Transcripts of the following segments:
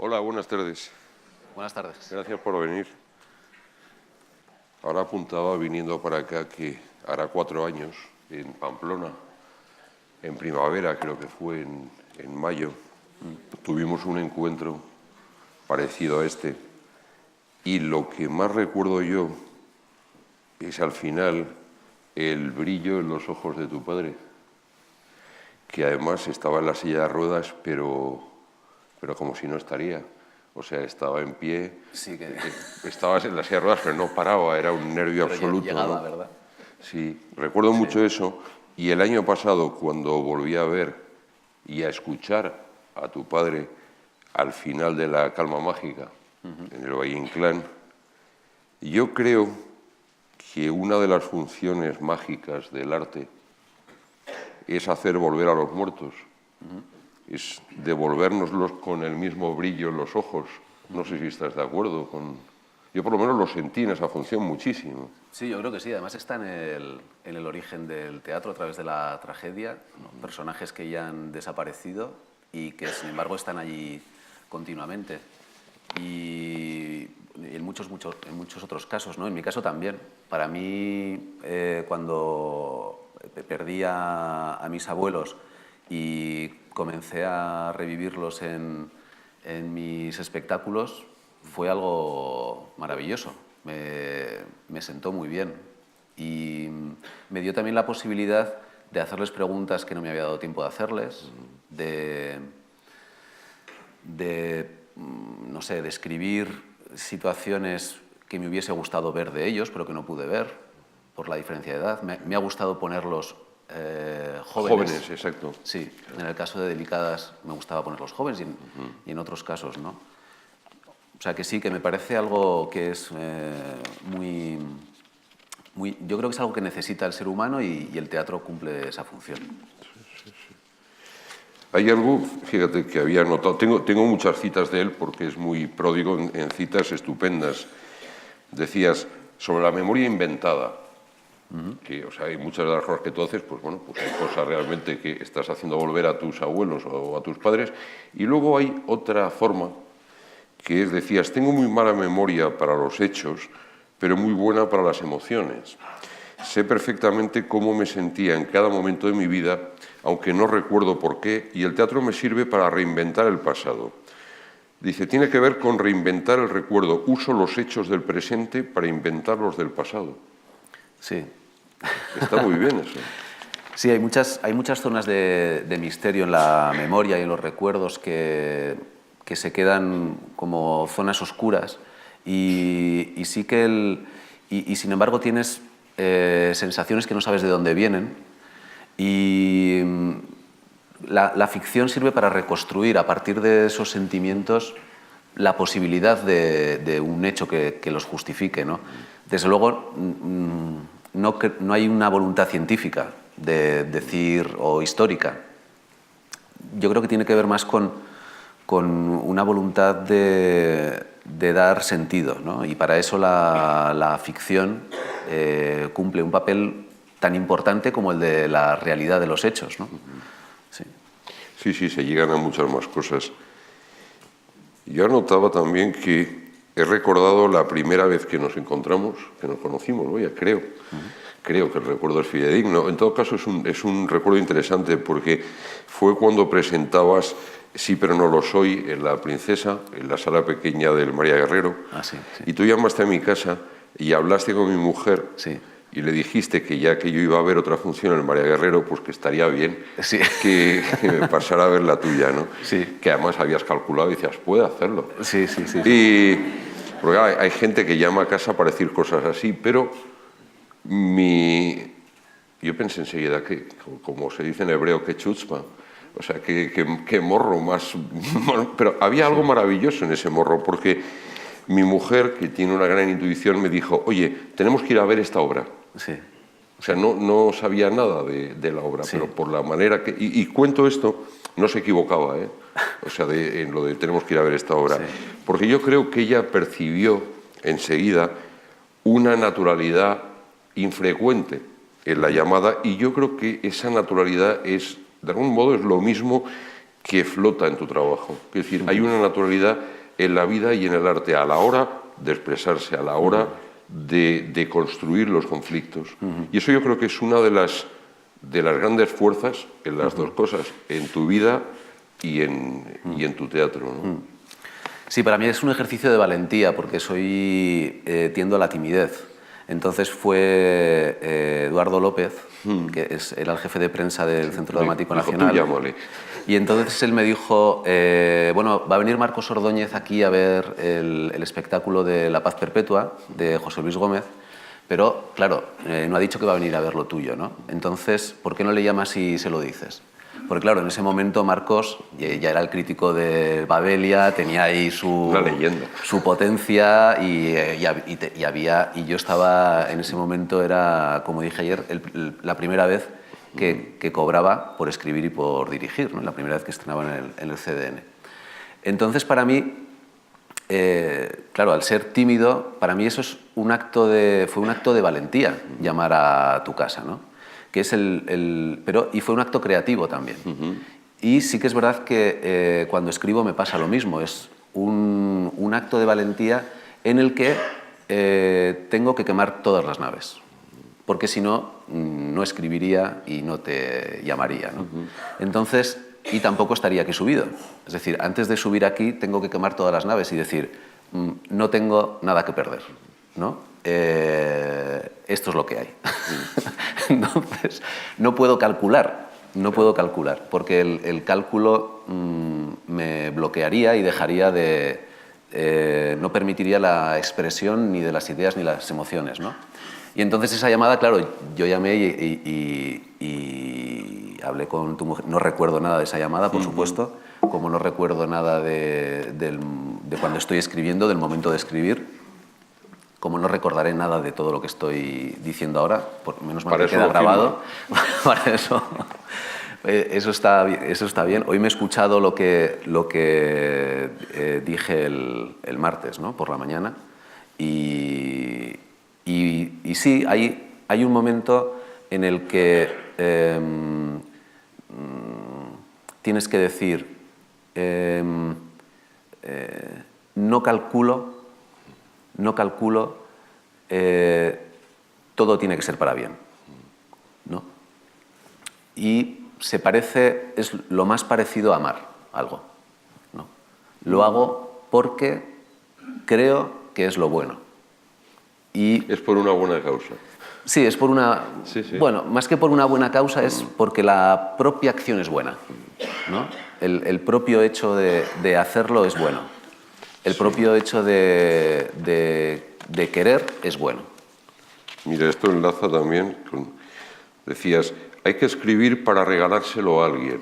Hola, buenas tardes. Buenas tardes. Gracias por venir. Ahora apuntaba viniendo para acá que hará 4 años, en Pamplona, en primavera, creo que fue en mayo, tuvimos un encuentro parecido a este. Y lo que más recuerdo yo es al final el brillo en los ojos de tu padre, que además estaba en la silla de ruedas, pero como si no estaría. O sea, estaba en pie, Sí que... estabas en la silla de ruedas, pero no paraba, era un nervio Pero absoluto, llegaba, ¿no? ¿verdad? Sí, recuerdo mucho eso. Y el año pasado, cuando volví a ver y a escuchar a tu padre al final de la Calma Mágica, en el Valle Inclán, yo creo que una de las funciones mágicas del arte es hacer volver a los muertos. Es devolvérnoslos con el mismo brillo en los ojos. No sé si estás de acuerdo con... Yo por lo menos lo sentí en esa función muchísimo. Sí, yo creo que sí. Además está en el origen del teatro a través de la tragedia, ¿no? Personajes que ya han desaparecido y que sin embargo están allí continuamente. Y en muchos otros casos, ¿no? En mi caso también. Para mí, cuando perdí a mis abuelos y comencé a revivirlos en mis espectáculos, fue algo maravilloso. Me sentó muy bien y me dio también la posibilidad de hacerles preguntas que no me había dado tiempo de hacerles, no sé, de escribir situaciones que me hubiese gustado ver de ellos, pero que no pude ver por la diferencia de edad. Me ha gustado ponerlos jóvenes. Jóvenes, exacto. Sí, en el caso de Delicadas me gustaba ponerlos jóvenes y en otros casos no. O sea que sí, que me parece algo que es yo creo que es algo que necesita el ser humano y el teatro cumple esa función. Hay algo, fíjate, que había notado, tengo muchas citas de él porque es muy pródigo en citas estupendas. Decías, sobre la memoria inventada, que, o sea, hay muchas de las cosas que tú haces, pues bueno, pues hay cosas realmente que estás haciendo volver a tus abuelos o a tus padres, y luego hay otra forma, que es, decías, tengo muy mala memoria para los hechos, pero muy buena para las emociones. Sé perfectamente cómo me sentía en cada momento de mi vida, aunque no recuerdo por qué, y el teatro me sirve para reinventar el pasado. Dice, tiene que ver con reinventar el recuerdo. Uso los hechos del presente para inventar los del pasado. Sí. Está muy bien eso. Sí, hay muchas zonas de misterio en la memoria y en los recuerdos que se quedan como zonas oscuras y sí que y sin embargo tienes sensaciones que no sabes de dónde vienen y la ficción sirve para reconstruir a partir de esos sentimientos la posibilidad de un hecho que los justifique, ¿no? Desde luego no hay una voluntad científica de decir o histórica. Yo creo que tiene que ver más con una voluntad de dar sentido, ¿no? Y para eso la ficción cumple un papel tan importante como el de la realidad de los hechos, ¿no? Sí. Sí, se llegan a muchas más cosas. Yo anotaba también que he recordado la primera vez que nos encontramos, que nos conocimos, ¿no? Ya creo. Creo que el recuerdo es fidedigno. En todo caso, es un recuerdo interesante porque fue cuando presentabas Sí, pero no lo soy en La Princesa, en la sala pequeña del María Guerrero. Sí. Y tú llamaste a mi casa y hablaste con mi mujer. Sí. Y le dijiste que ya que yo iba a ver otra función en el María Guerrero, pues que estaría bien Sí. que me pasara a ver la tuya, ¿no? Sí. Que además habías calculado y decías, puede hacerlo. Sí. Y porque hay gente que llama a casa para decir cosas así, pero yo pensé enseguida que, como se dice en hebreo, que chutzpah. O sea, que morro más... Pero había algo maravilloso en ese morro, porque mi mujer, que tiene una gran intuición, me dijo, oye, tenemos que ir a ver esta obra. Sí. O sea, no sabía nada de la obra, Sí. pero por la manera que... Y cuento esto, no se equivocaba, ¿eh? O sea, en lo de tenemos que ir a ver esta obra. Sí. Porque yo creo que ella percibió enseguida una naturalidad infrecuente en la llamada, y yo creo que esa naturalidad es, de algún modo, es lo mismo que flota en tu trabajo. Es decir, hay una naturalidad en la vida y en el arte a la hora de expresarse, a la hora de construir los conflictos. Y eso yo creo que es una de las grandes fuerzas en las dos cosas, en tu vida y en tu teatro, ¿no? Sí, para mí es un ejercicio de valentía, porque tiendo a la timidez. Entonces fue Eduardo López, que era el jefe de prensa del Centro Dramático Nacional. Tú llámale. Y entonces él me dijo, bueno, va a venir Marcos Ordóñez aquí a ver el espectáculo de La Paz Perpetua, de José Luis Gómez, pero, claro, no ha dicho que va a venir a ver lo tuyo, ¿no? Entonces, ¿por qué no le llamas y se lo dices? Porque, claro, en ese momento Marcos ya era el crítico de Babelia, tenía ahí una leyenda, su potencia y yo estaba, en ese momento era, como dije ayer, la primera vez que cobraba por escribir y por dirigir, ¿no? La primera vez que estrenaba en el CDN. Entonces, para mí, claro, al ser tímido, para mí eso fue un acto de valentía, llamar a tu casa, ¿no? Que es y fue un acto creativo también. Y sí que es verdad que cuando escribo me pasa lo mismo, es un acto de valentía en el que tengo que quemar todas las naves, porque si no, no escribiría y no te llamaría, ¿no? Entonces, y tampoco estaría aquí subido. Es decir, antes de subir aquí tengo que quemar todas las naves y decir, no tengo nada que perder, ¿no? Esto es lo que hay. Entonces, no puedo calcular, porque el cálculo me bloquearía y dejaría no permitiría la expresión ni de las ideas ni las emociones, ¿no? Y entonces esa llamada, claro, yo llamé y hablé con tu mujer. No recuerdo nada de esa llamada, por supuesto, como no recuerdo nada de cuando estoy escribiendo, del momento de escribir, como no recordaré nada de todo lo que estoy diciendo ahora, menos mal que queda grabado. Para eso. Eso está bien. Hoy me he escuchado lo que dije el martes, ¿no? Por la mañana. Y sí, hay un momento en el que tienes que decir, no calculo, todo tiene que ser para bien, ¿no? Y es lo más parecido a amar algo, ¿no? Lo hago porque creo que es lo bueno. Y es por una buena causa. Sí, es por una... Sí. Bueno, más que por una buena causa es porque la propia acción es buena, ¿no? El propio hecho de hacerlo es bueno. El propio hecho de querer es bueno. Mira, esto enlaza también con... Decías, hay que escribir para regalárselo a alguien,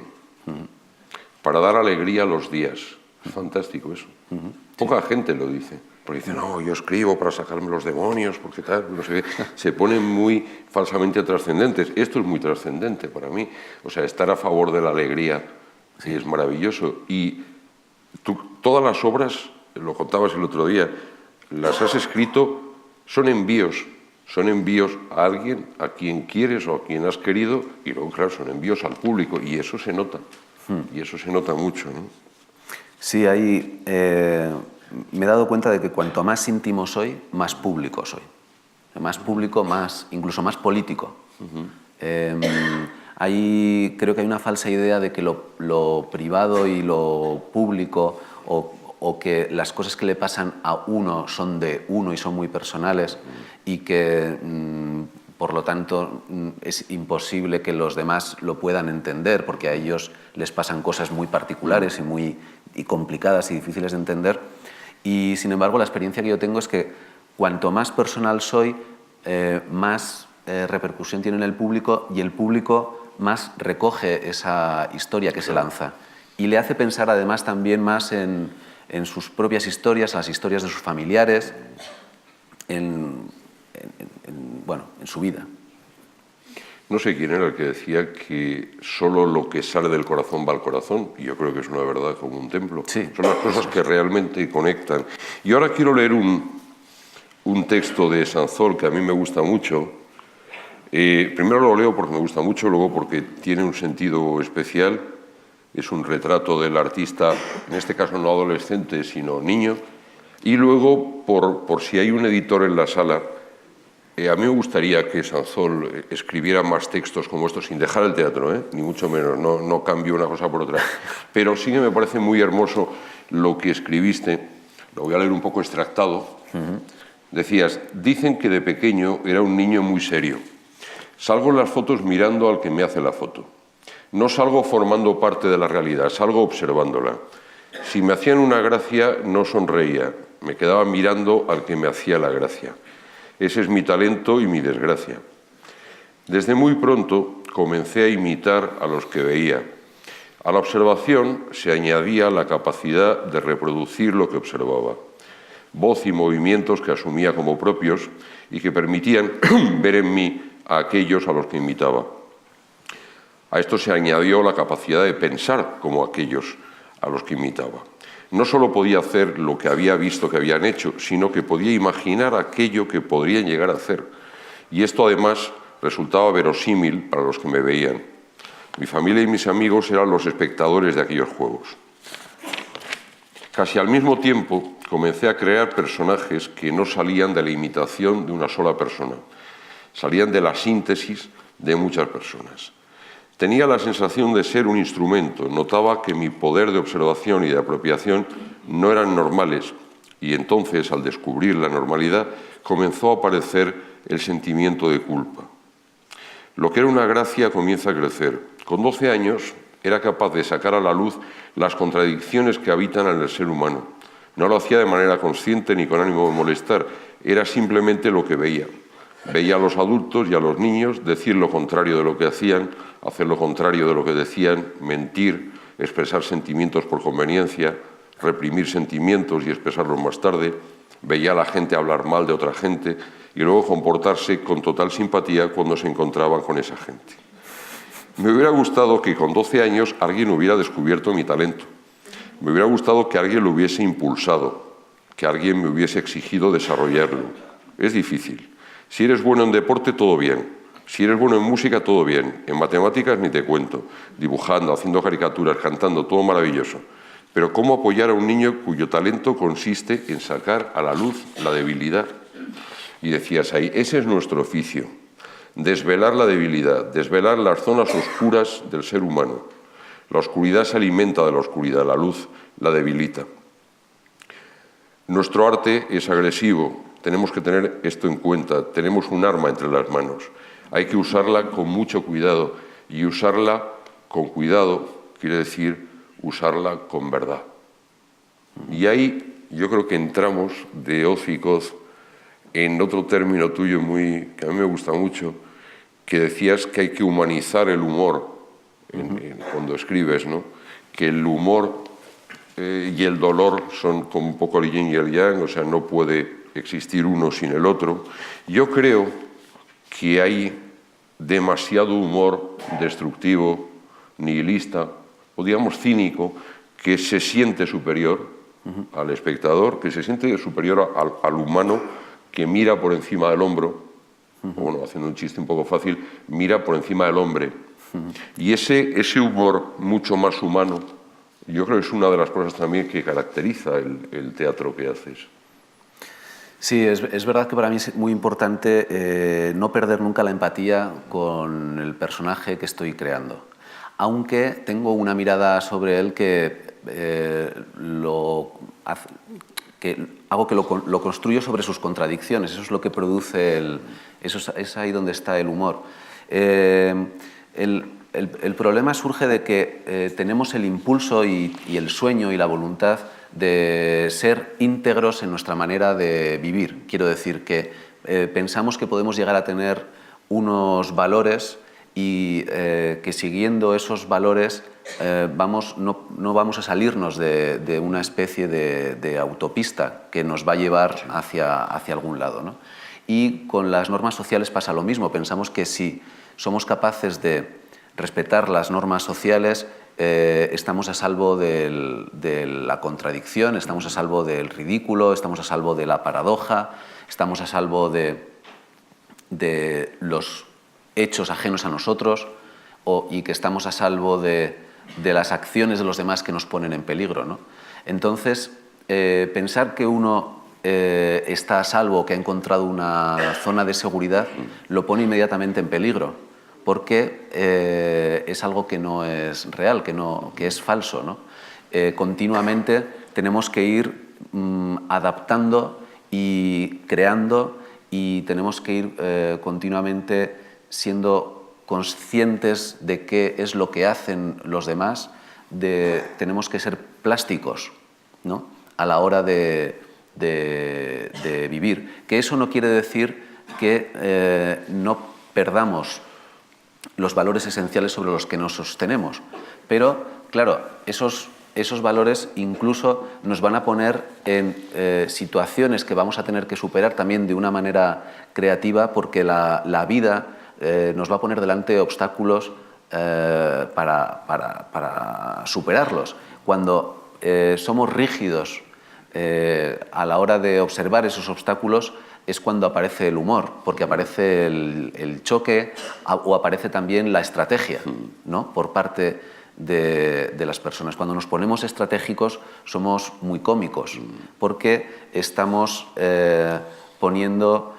para dar alegría a los días. Es fantástico eso. Poca gente lo dice. Porque dicen, no, yo escribo para sacarme los demonios, porque tal, no sé qué. Se ponen muy falsamente trascendentes. Esto es muy trascendente para mí. O sea, estar a favor de la alegría sí, es maravilloso. Y todas las obras, lo contabas el otro día, las has escrito, son envíos a alguien, a quien quieres o a quien has querido, y luego, claro, son envíos al público, y eso se nota. Y eso se nota mucho, ¿no? Sí, ahí... me he dado cuenta de que cuanto más íntimo soy, más público soy. Más público, incluso más político. Creo que hay una falsa idea de que lo privado y lo público o que las cosas que le pasan a uno son de uno y son muy personales y que, por lo tanto, es imposible que los demás lo puedan entender porque a ellos les pasan cosas muy particulares y complicadas y difíciles de entender. Y, sin embargo, la experiencia que yo tengo es que cuanto más personal soy, más repercusión tiene en el público y el público más recoge esa historia que se lanza. Y le hace pensar, además, también más en sus propias historias, en las historias de sus familiares, en su vida. No sé quién era el que decía que solo lo que sale del corazón va al corazón, y yo creo que es una verdad como un templo. Sí. Son las cosas que realmente conectan. Y ahora quiero leer un texto de Sanzol que a mí me gusta mucho. Primero lo leo porque me gusta mucho, luego porque tiene un sentido especial, es un retrato del artista, en este caso no adolescente, sino niño. Y luego, por si hay un editor en la sala, a mí me gustaría que Sanzol escribiera más textos como estos, sin dejar el teatro, ni mucho menos, no cambio una cosa por otra. Pero sí que me parece muy hermoso lo que escribiste, lo voy a leer un poco extractado. Decías, dicen que de pequeño era un niño muy serio. Salgo en las fotos mirando al que me hace la foto. No salgo formando parte de la realidad, salgo observándola. Si me hacían una gracia, no sonreía, me quedaba mirando al que me hacía la gracia. Ese es mi talento y mi desgracia. Desde muy pronto comencé a imitar a los que veía. A la observación se añadía la capacidad de reproducir lo que observaba. Voz y movimientos que asumía como propios y que permitían ver en mí a aquellos a los que imitaba. A esto se añadió la capacidad de pensar como aquellos a los que imitaba. No solo podía hacer lo que había visto que habían hecho, sino que podía imaginar aquello que podrían llegar a hacer. Y esto además resultaba verosímil para los que me veían. Mi familia y mis amigos eran los espectadores de aquellos juegos. Casi al mismo tiempo comencé a crear personajes que no salían de la imitación de una sola persona, salían de la síntesis de muchas personas. Tenía la sensación de ser un instrumento, notaba que mi poder de observación y de apropiación no eran normales y entonces, al descubrir la normalidad, comenzó a aparecer el sentimiento de culpa. Lo que era una gracia comienza a crecer. Con 12 años era capaz de sacar a la luz las contradicciones que habitan en el ser humano. No lo hacía de manera consciente ni con ánimo de molestar, era simplemente lo que veía. Veía a los adultos y a los niños decir lo contrario de lo que hacían, hacer lo contrario de lo que decían, mentir, expresar sentimientos por conveniencia, reprimir sentimientos y expresarlos más tarde. Veía a la gente hablar mal de otra gente y luego comportarse con total simpatía cuando se encontraban con esa gente. Me hubiera gustado que con 12 años alguien hubiera descubierto mi talento. Me hubiera gustado que alguien lo hubiese impulsado, que alguien me hubiese exigido desarrollarlo. Es difícil. Si eres bueno en deporte, todo bien. Si eres bueno en música, todo bien. En matemáticas ni te cuento. Dibujando, haciendo caricaturas, cantando, todo maravilloso. Pero ¿cómo apoyar a un niño cuyo talento consiste en sacar a la luz la debilidad? Y decías ahí, ese es nuestro oficio. Desvelar la debilidad, desvelar las zonas oscuras del ser humano. La oscuridad se alimenta de la oscuridad, la luz la debilita. Nuestro arte es agresivo, tenemos que tener esto en cuenta, tenemos un arma entre las manos. Hay que usarla con mucho cuidado y usarla con cuidado quiere decir usarla con verdad. Y ahí yo creo que entramos de hoz y coz en otro término tuyo que a mí me gusta mucho, que decías que hay que humanizar el humor cuando escribes, ¿no? Que el humor y el dolor son como un poco el yin y el yang, o sea, no puede existir uno sin el otro. Yo creo que hay demasiado humor destructivo, nihilista, o digamos cínico, que se siente superior al espectador, que se siente superior al humano, que mira por encima del hombro, o bueno, haciendo un chiste un poco fácil, mira por encima del hombre. Y ese humor mucho más humano, yo creo que es una de las cosas también que caracteriza el teatro que haces. Sí, es verdad que para mí es muy importante no perder nunca la empatía con el personaje que estoy creando. Aunque tengo una mirada sobre él que hago que lo construyo sobre sus contradicciones. Eso es lo que produce es ahí donde está el humor. El problema surge de que tenemos el impulso y el sueño y la voluntad de ser íntegros en nuestra manera de vivir. Quiero decir que pensamos que podemos llegar a tener unos valores y que siguiendo esos valores no vamos a salirnos de una especie de autopista que nos va a llevar hacia algún lado, ¿no? Y con las normas sociales pasa lo mismo. Pensamos que si somos capaces de respetar las normas sociales, estamos a salvo de la contradicción, estamos a salvo del ridículo, estamos a salvo de la paradoja, estamos a salvo de los hechos ajenos a nosotros y que estamos a salvo de de las acciones de los demás que nos ponen en peligro, ¿no? Entonces, pensar que uno está a salvo, que ha encontrado una zona de seguridad, lo pone inmediatamente en peligro, porque es algo que no es real, que es falso, ¿no? Continuamente tenemos que ir adaptando y creando, y tenemos que ir continuamente siendo conscientes de qué es lo que hacen los demás. Tenemos que ser plásticos, ¿no?, a la hora de vivir. Que eso no quiere decir que no perdamos los valores esenciales sobre los que nos sostenemos, pero claro, esos valores incluso nos van a poner en situaciones que vamos a tener que superar también de una manera creativa, porque la vida nos va a poner delante obstáculos para superarlos. Cuando somos rígidos a la hora de observar esos obstáculos, es cuando aparece el humor, porque aparece el choque o aparece también la estrategia, ¿no?, por parte de las personas. Cuando nos ponemos estratégicos somos muy cómicos, porque estamos poniendo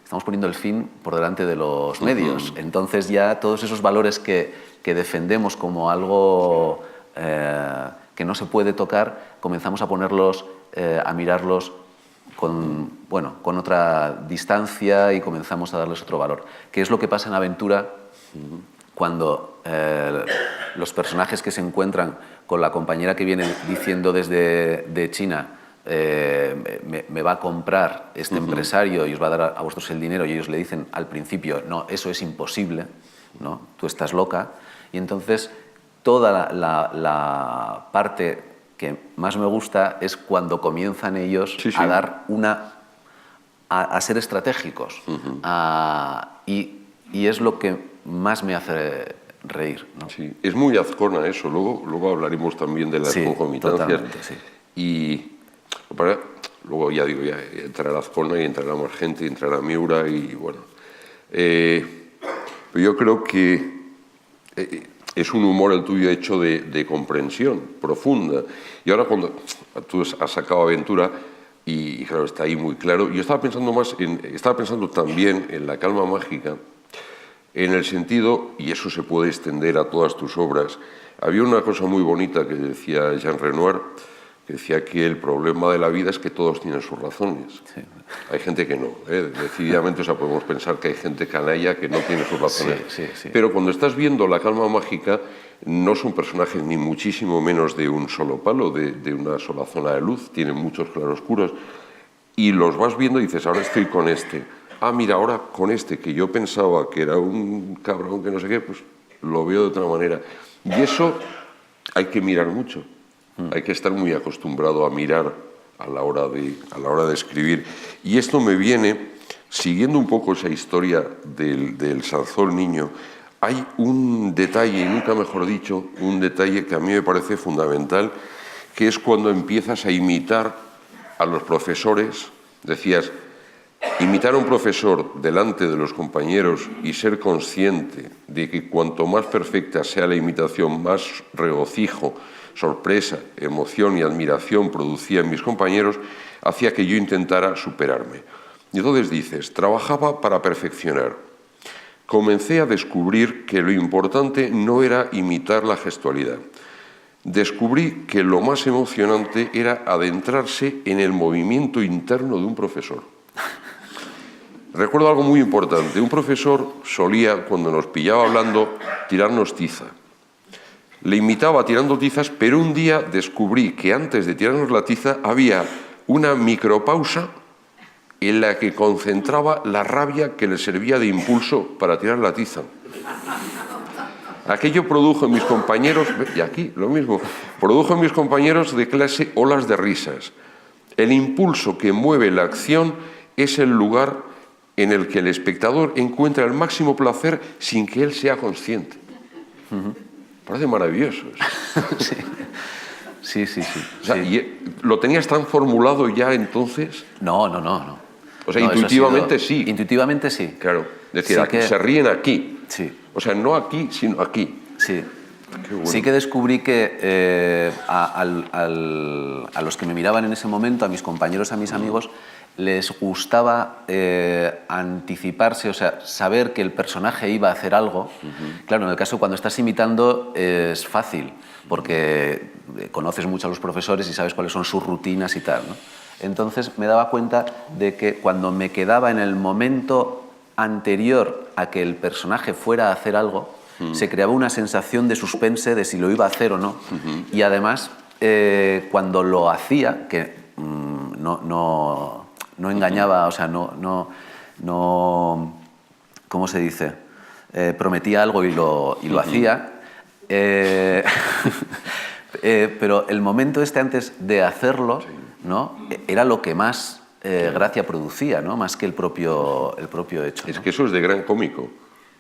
estamos poniendo el fin por delante de los medios. Entonces ya todos esos valores que defendemos como algo que no se puede tocar, comenzamos a ponerlos, a mirarlos con otra distancia, y comenzamos a darles otro valor. ¿Qué es lo que pasa en Aventura cuando los personajes que se encuentran con la compañera que viene diciendo de China, me va a comprar este empresario y os va a dar a vosotros el dinero, y ellos le dicen al principio, no, eso es imposible, ¿no?, tú estás loca? Y entonces toda la parte que más me gusta es cuando comienzan ellos a dar a ser estratégicos, y es lo que más me hace reír, ¿no? Sí, es muy Azcona eso, luego hablaremos también de las concomitancias. Sí. Y luego ya entrará Azcona y entrará más gente, y entrará Miura, y bueno. Pero yo creo que es un humor el tuyo hecho de comprensión profunda. Y ahora cuando tú has sacado Aventura, y claro, está ahí muy claro, yo estaba pensando también en La calma mágica, en el sentido, y eso se puede extender a todas tus obras. Había una cosa muy bonita que decía Jean Renoir, que decía que el problema de la vida es que todos tienen sus razones. Sí. Hay gente que no, decididamente, o sea, podemos pensar que hay gente canalla que no tiene sus razones. Sí. Pero cuando estás viendo La calma mágica, no son personajes ni muchísimo menos de un solo palo, de una sola zona de luz, tienen muchos claroscuros, y los vas viendo y dices, ahora estoy con este. Ah, mira, ahora con este, que yo pensaba que era un cabrón que no sé qué, pues lo veo de otra manera. Y eso hay que mirar mucho. Hay que estar muy acostumbrado a mirar a la hora de escribir. Y esto me viene, siguiendo un poco esa historia del Sansón niño, hay un detalle, y nunca mejor dicho, un detalle que a mí me parece fundamental, que es cuando empiezas a imitar a los profesores. Decías, imitar a un profesor delante de los compañeros y ser consciente de que cuanto más perfecta sea la imitación, más regocijo, sorpresa, emoción y admiración producía en mis compañeros, hacía que yo intentara superarme. Y entonces dices, trabajaba para perfeccionar. Comencé a descubrir que lo importante no era imitar la gestualidad. Descubrí que lo más emocionante era adentrarse en el movimiento interno de un profesor. Recuerdo algo muy importante. Un profesor solía, cuando nos pillaba hablando, tirarnos tiza. Le imitaba tirando tizas, pero un día descubrí que antes de tirarnos la tiza había una micropausa en la que concentraba la rabia que le servía de impulso para tirar la tiza. Aquello produjo en mis compañeros, y aquí lo mismo, produjo en mis compañeros de clase olas de risas. El impulso que mueve la acción es el lugar en el que el espectador encuentra el máximo placer sin que él sea consciente. Parece maravilloso eso. Sí. O sea, ¿lo tenías tan formulado ya entonces? No. O sea, intuitivamente sí. Intuitivamente sí. Claro, es decir, sí que... se ríen aquí. Sí. O sea, no aquí, sino aquí. Sí. Qué bueno. Sí que descubrí que a los que me miraban en ese momento, a mis compañeros, a mis amigos, les gustaba anticiparse, o sea, saber que el personaje iba a hacer algo. Claro, en el caso cuando estás imitando es fácil, porque conoces mucho a los profesores y sabes cuáles son sus rutinas y tal, ¿no? Entonces me daba cuenta de que cuando me quedaba en el momento anterior a que el personaje fuera a hacer algo, se creaba una sensación de suspense de si lo iba a hacer o no. Y además, cuando lo hacía, que no engañaba, o sea, no ¿cómo se dice? Prometía algo y lo hacía. Pero el momento este antes de hacerlo, ¿no? Era lo que más gracia producía, ¿no? Más que el propio hecho, ¿no? Es que eso es de gran cómico.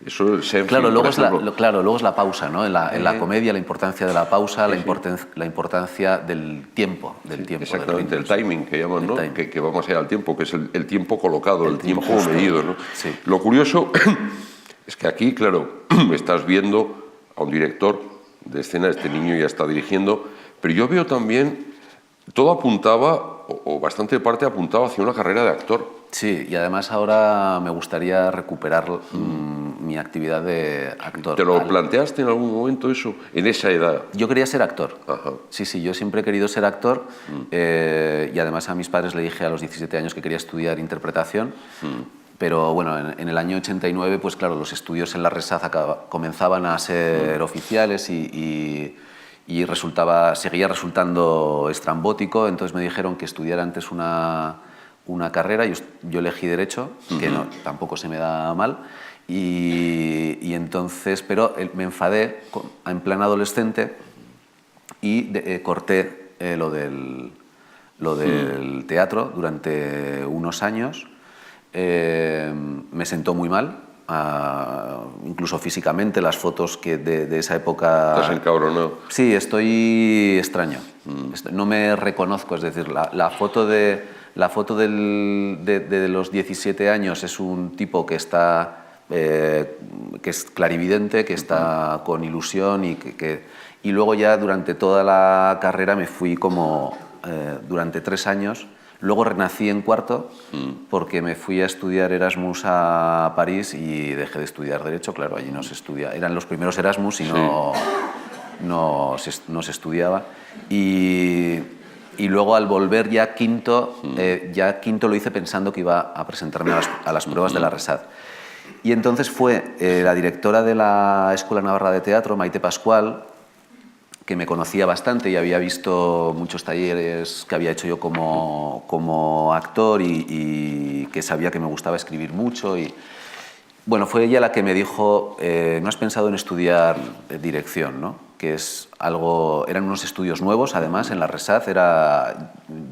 Eso es claro, luego es la pausa, ¿no? En la comedia, la importancia de la pausa, la importancia del tiempo. Exactamente, el timing que llaman, ¿no? Timing. Que va más allá del tiempo, que es el tiempo colocado, el tiempo justo, medido, ¿no? Sí. Lo curioso es que aquí, claro, estás viendo a un director de escena, este niño ya está dirigiendo, pero yo veo también, todo apuntaba, o bastante parte apuntaba hacia una carrera de actor. Sí, y además ahora me gustaría recuperar mi actividad de actor. ¿Te lo planteaste en algún momento eso, en esa edad? Yo quería ser actor. Ajá. Sí, yo siempre he querido ser actor y además a mis padres le dije a los 17 años que quería estudiar interpretación. Pero bueno, en el año 89, pues claro, los estudios en la RESAD comenzaban a ser oficiales y seguía resultando estrambótico, entonces me dijeron que estudiara antes una carrera, yo elegí Derecho, que tampoco se me da mal, y entonces, pero me enfadé en plan adolescente y corté lo del teatro durante unos años. Me sentó muy mal, incluso físicamente, las fotos de esa época... ¿Estás encabronado? Sí, estoy extraño. No me reconozco, es decir, la foto de los 17 años es un tipo que está... que es clarividente, que está con ilusión y luego ya durante toda la carrera me fui como durante 3 años. Luego renací en cuarto porque me fui a estudiar Erasmus a París y dejé de estudiar Derecho. Claro, allí no se estudia. Eran los primeros Erasmus y no se estudiaba. Y luego al volver ya quinto lo hice pensando que iba a presentarme a las pruebas de la RESAD. Y entonces fue la directora de la Escuela Navarra de Teatro, Maite Pascual, que me conocía bastante y había visto muchos talleres que había hecho yo como actor y que sabía que me gustaba escribir mucho. Y bueno, fue ella la que me dijo, ¿no has pensado en estudiar dirección, ¿no? Que es algo, eran unos estudios nuevos, además, en la RESAD.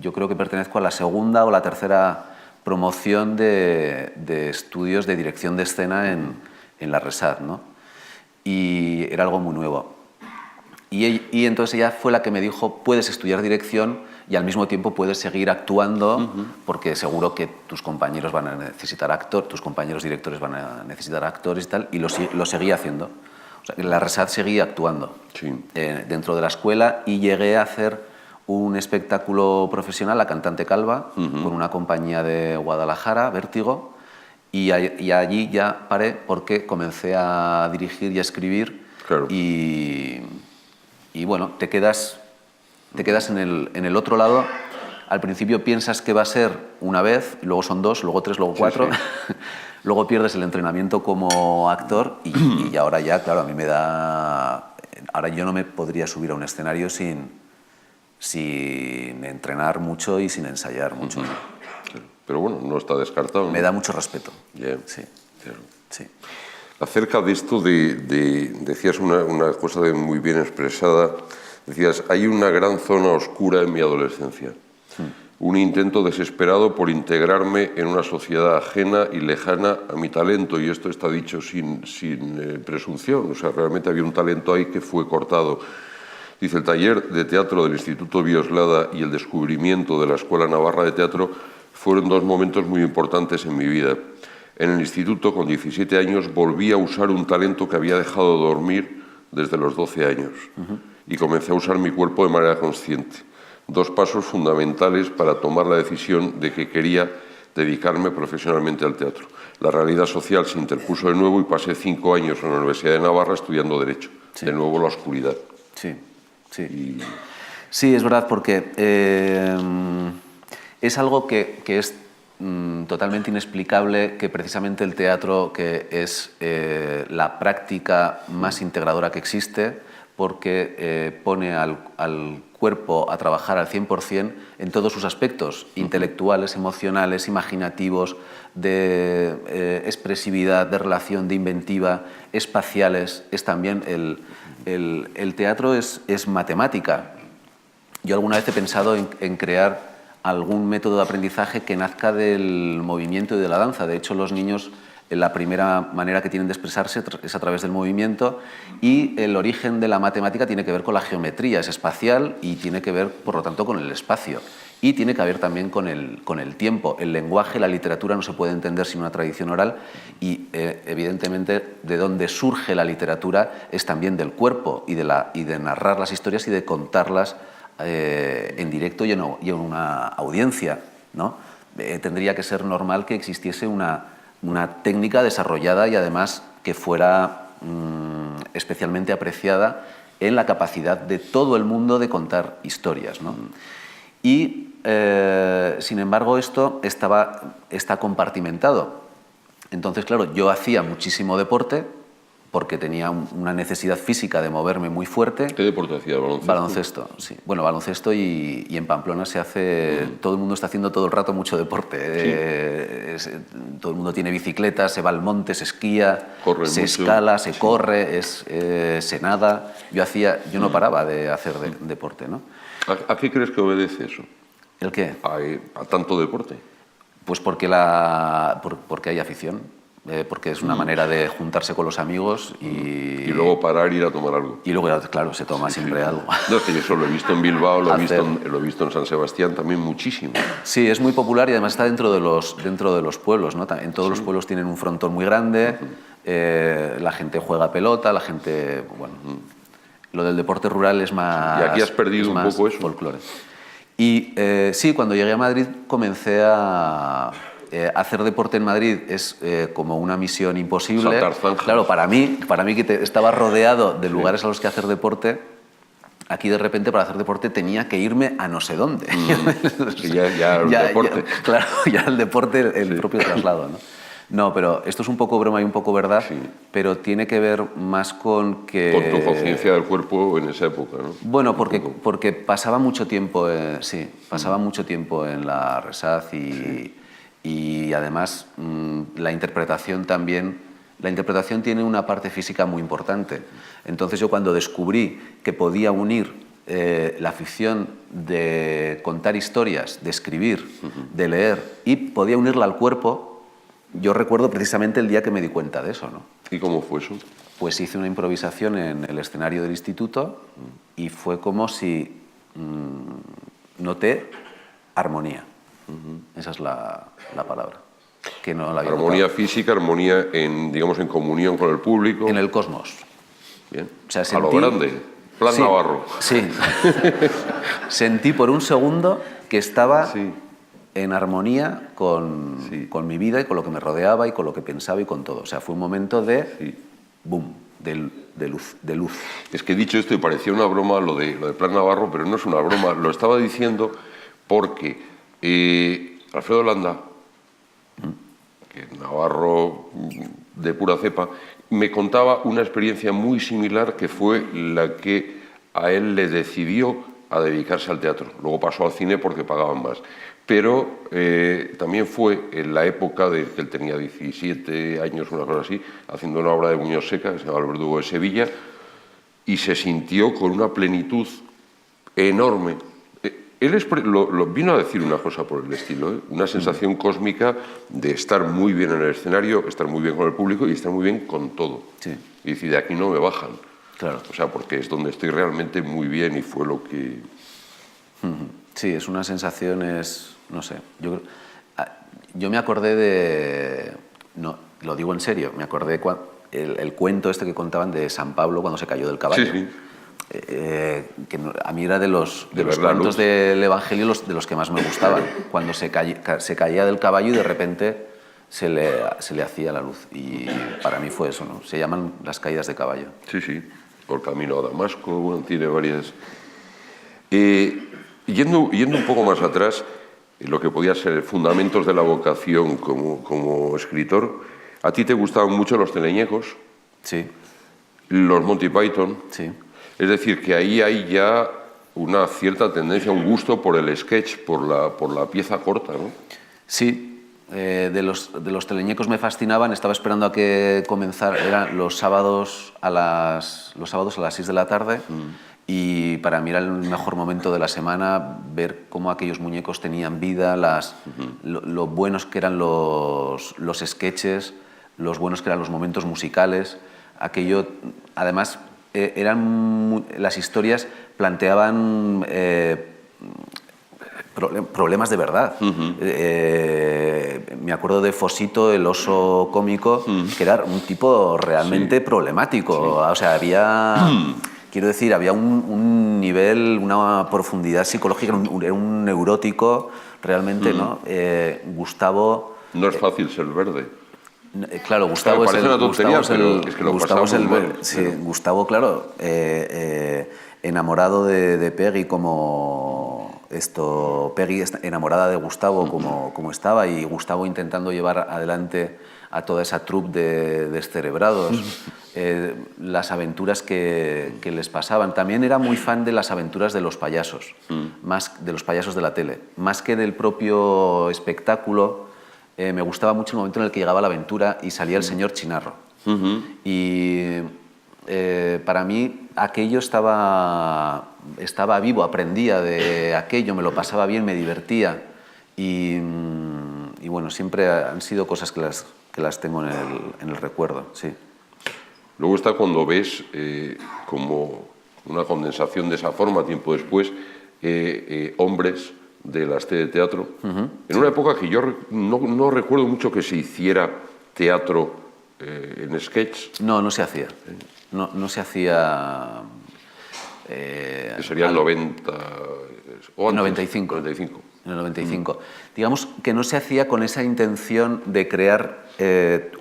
Yo creo que pertenezco a la segunda o la tercera promoción de estudios de dirección de escena en la RESAD, ¿no? Y era algo muy nuevo. Y entonces ella fue la que me dijo, puedes estudiar dirección y al mismo tiempo puedes seguir actuando porque seguro que tus compañeros van a necesitar tus compañeros directores van a necesitar actores y tal, y lo seguí haciendo. O sea, en la RESAD seguí actuando dentro de la escuela y llegué a hacer un espectáculo profesional, La Cantante Calva, con una compañía de Guadalajara, Vértigo, y allí ya paré porque comencé a dirigir y a escribir. Claro. Y bueno, te quedas en el otro lado. Al principio piensas que va a ser una vez, luego son 2, luego 3, luego 4. Sí. Luego pierdes el entrenamiento como actor y ahora ya, claro, a mí me da... Ahora yo no me podría subir a un escenario sin entrenar mucho y sin ensayar mucho. Pero bueno, no está descartado, ¿no? Me da mucho respeto. Yeah. Sí. Claro. Sí. Acerca de esto, decías una cosa muy bien expresada, decías, hay una gran zona oscura en mi adolescencia, un intento desesperado por integrarme en una sociedad ajena y lejana a mi talento, y esto está dicho sin presunción, o sea, realmente había un talento ahí que fue cortado. Dice, el taller de teatro del Instituto Bioslada y el descubrimiento de la Escuela Navarra de Teatro fueron 2 momentos muy importantes en mi vida. En el instituto, con 17 años, volví a usar un talento que había dejado de dormir desde los 12 años y comencé a usar mi cuerpo de manera consciente. 2 pasos fundamentales para tomar la decisión de que quería dedicarme profesionalmente al teatro. La realidad social se interpuso de nuevo y pasé 5 años en la Universidad de Navarra estudiando Derecho. Sí. De nuevo la oscuridad. Sí, sí. Sí, es verdad, porque es algo que es totalmente inexplicable, que precisamente el teatro, que es la práctica más integradora que existe, porque pone al cuerpo a trabajar al 100% en todos sus aspectos, intelectuales, emocionales, imaginativos, de expresividad, de relación, de inventiva, espaciales. Es también el teatro es matemática. Yo alguna vez he pensado en crear algún método de aprendizaje que nazca del movimiento y de la danza. De hecho, los niños, la primera manera que tienen de expresarse es a través del movimiento, y el origen de la matemática tiene que ver con la geometría, es espacial y tiene que ver, por lo tanto, con el espacio. Y tiene que ver también con el tiempo. El lenguaje, la literatura no se puede entender sin una tradición oral, y evidentemente de donde surge la literatura es también del cuerpo y de narrar las historias y de contarlas en directo y en una audiencia, ¿no? Tendría que ser normal que existiese una técnica desarrollada y además que fuera especialmente apreciada en la capacidad de todo el mundo de contar historias, ¿no? Y sin embargo esto está compartimentado. Entonces, claro, yo hacía muchísimo deporte porque tenía una necesidad física de moverme muy fuerte. ¿Qué deporte hacías? ¿Baloncesto? Baloncesto, sí. Bueno, baloncesto, y en Pamplona se hace... Todo el mundo está haciendo todo el rato mucho deporte. Sí. Todo el mundo tiene bicicletas, se va al monte, se esquía, se mucho. escala, se corre, se nada. Yo no paraba de hacer deporte, ¿no? ¿A qué crees que obedece eso? ¿El qué? ¿A tanto deporte? Pues porque hay afición. Porque es una manera de juntarse con los amigos y luego parar y ir a tomar algo. Y luego, claro, se toma siempre algo. No, es que yo eso lo he visto en Bilbao, lo he visto en San Sebastián también muchísimo. Sí, es muy popular y además está dentro de los pueblos, ¿no? En todos los pueblos tienen un frontón muy grande, la gente juega pelota, la gente... Bueno, lo del deporte rural es más... Y aquí has perdido un poco eso. Folclore. Y sí, cuando llegué a Madrid comencé a... hacer deporte en Madrid es como una misión imposible. Saltar zanjas. Claro, para mí que estaba rodeado de lugares a los que hacer deporte, aquí de repente para hacer deporte tenía que irme a no sé dónde. Sí, ya el deporte. Claro, ya el deporte, el propio traslado, ¿no? No, pero esto es un poco broma y un poco verdad, pero tiene que ver más con que... Con tu conciencia del cuerpo en esa época, ¿no? Bueno, porque pasaba mucho tiempo, pasaba mucho tiempo en la Resaz y además la interpretación también. La interpretación tiene una parte física muy importante. Entonces yo cuando descubrí que podía unir la afición de contar historias, de escribir, de leer, y podía unirla al cuerpo, yo recuerdo precisamente el día que me di cuenta de eso, ¿no? ¿Y cómo fue eso? Pues hice una improvisación en el escenario del instituto y fue como si noté armonía. Esa es la palabra. Que no la había armonía notado. Física, armonía en comunión con el público. En el cosmos. Bien. O sea, a lo grande. Plan Navarro. Sí. Sentí por un segundo que estaba en armonía con mi vida y con lo que me rodeaba y con lo que pensaba y con todo. O sea, fue un momento de boom, de luz. Es que dicho esto, y parecía una broma lo de Plan Navarro, pero no es una broma. Lo estaba diciendo porque Alfredo Landa, que es navarro de pura cepa, me contaba una experiencia muy similar que fue la que a él le decidió a dedicarse al teatro. Luego pasó al cine porque pagaban más. Pero también fue en la época de que él tenía 17 años, una cosa así, haciendo una obra de Muñoz Seca, que se llama El Verdugo de Sevilla, y se sintió con una plenitud enorme. Él vino a decir una cosa por el estilo, una sensación cósmica de estar muy bien en el escenario, estar muy bien con el público y estar muy bien con todo. Sí. Y decir, de aquí no me bajan. Claro. O sea, porque es donde estoy realmente muy bien y fue lo que... Sí, es una sensación, no sé, yo me acordé No, lo digo en serio. Me acordé el cuento este que contaban de San Pablo cuando se cayó del caballo. Sí, sí. Que a mí era de los verdad, cuentos Luz. del Evangelio de los que más me gustaban. Cuando se caía del caballo y de repente se le hacía la luz. Y para mí fue eso, ¿no? Se llaman las caídas de caballo. Sí, sí. Por camino a Damasco, bueno, tiene varias. Yendo un poco más atrás, lo que podía ser fundamentos de la vocación como escritor, ¿a ti te gustaban mucho los teleñecos? Sí, Los Monty Python. sí. Es decir, que ahí hay ya una cierta tendencia, un gusto por el sketch, por la pieza corta, ¿no? Sí, de los teleñecos me fascinaban. Estaba esperando a que comenzara. Eran los sábados a las 6 de la tarde. Y para mí era el mejor momento de la semana ver cómo aquellos muñecos tenían vida, lo buenos que eran los sketches, los buenos que eran los momentos musicales. Aquello, además, las historias planteaban problemas de verdad. Me acuerdo de Fosito, el oso cómico, que era un tipo realmente problemático. Sí. O sea, quiero decir, había un nivel, una profundidad psicológica, era un neurótico realmente, ¿no? Gustavo... No es fácil ser verde. Claro, Gustavo es el... Una tontería, Gustavo pero es que lo pasamos mal. Sí, pero... Gustavo, claro, enamorado de Peggy como... Peggy enamorada de Gustavo como estaba, y Gustavo intentando llevar adelante a toda esa troupe de descerebrados, las aventuras que les pasaban. También era muy fan de las aventuras de los payasos, más de los payasos de la tele, más que del propio espectáculo. Me gustaba mucho el momento en el que llegaba la aventura y salía el señor Chinarro. Y para mí aquello estaba vivo, aprendía de aquello, me lo pasaba bien, me divertía. Y bueno, siempre han sido cosas que las tengo en el recuerdo, sí. Luego está cuando ves como una condensación de esa forma, tiempo después, hombres de las de teatro, en una época que yo no recuerdo mucho que se hiciera teatro en sketch. No se hacía. No se hacía... que sería el 90... o antes, 95. 95. En el 95. Digamos que no se hacía con esa intención de crear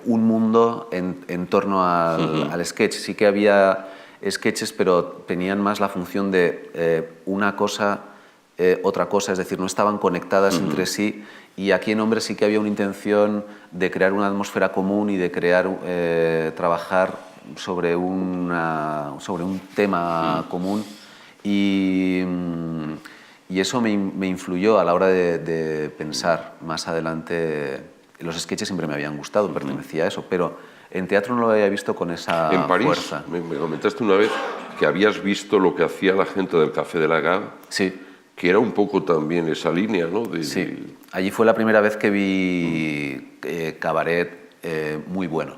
un mundo en torno al sketch. Sí que había sketches, pero tenían más la función de una cosa, otra cosa, es decir, no estaban conectadas entre sí. Y aquí en Hombres sí que había una intención de crear una atmósfera común y de trabajar sobre un tema común. Y eso me influyó a la hora de pensar más adelante. Los sketches siempre me habían gustado, pertenecía a eso, pero en teatro no lo había visto con esa fuerza. En París, me comentaste una vez que habías visto lo que hacía la gente del Café de la Gare. Sí. Que era un poco también esa línea, ¿no? Sí, allí fue la primera vez que vi cabaret muy bueno.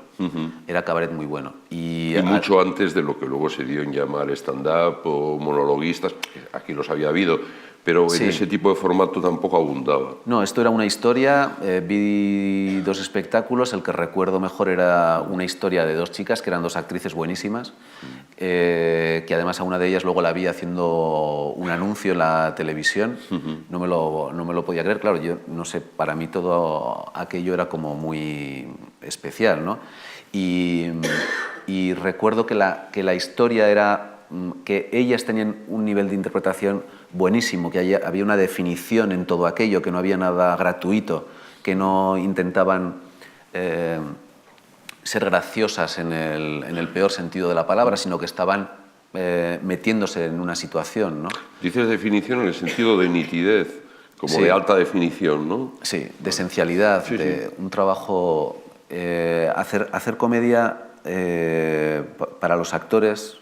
Era cabaret muy bueno. Y mucho antes de lo que luego se dio en llamar stand-up o monologuistas, aquí los había habido, pero en ese tipo de formato tampoco abundaba. No, esto era una historia, vi 2 espectáculos, el que recuerdo mejor era una historia de 2 chicas, que eran 2 actrices buenísimas, que además a una de ellas luego la vi haciendo un anuncio en la televisión. No me lo podía creer, claro, yo no sé, para mí todo aquello era como muy especial, ¿no? Y recuerdo que la historia era que ellas tenían un nivel de interpretación buenísimo, que había una definición en todo aquello, que no había nada gratuito, que no intentaban ser graciosas en el peor sentido de la palabra, sino que estaban metiéndose en una situación, ¿no? Dices definición en el sentido de nitidez, como de alta definición, ¿no? Sí, de esencialidad, de un trabajo... hacer comedia para los actores...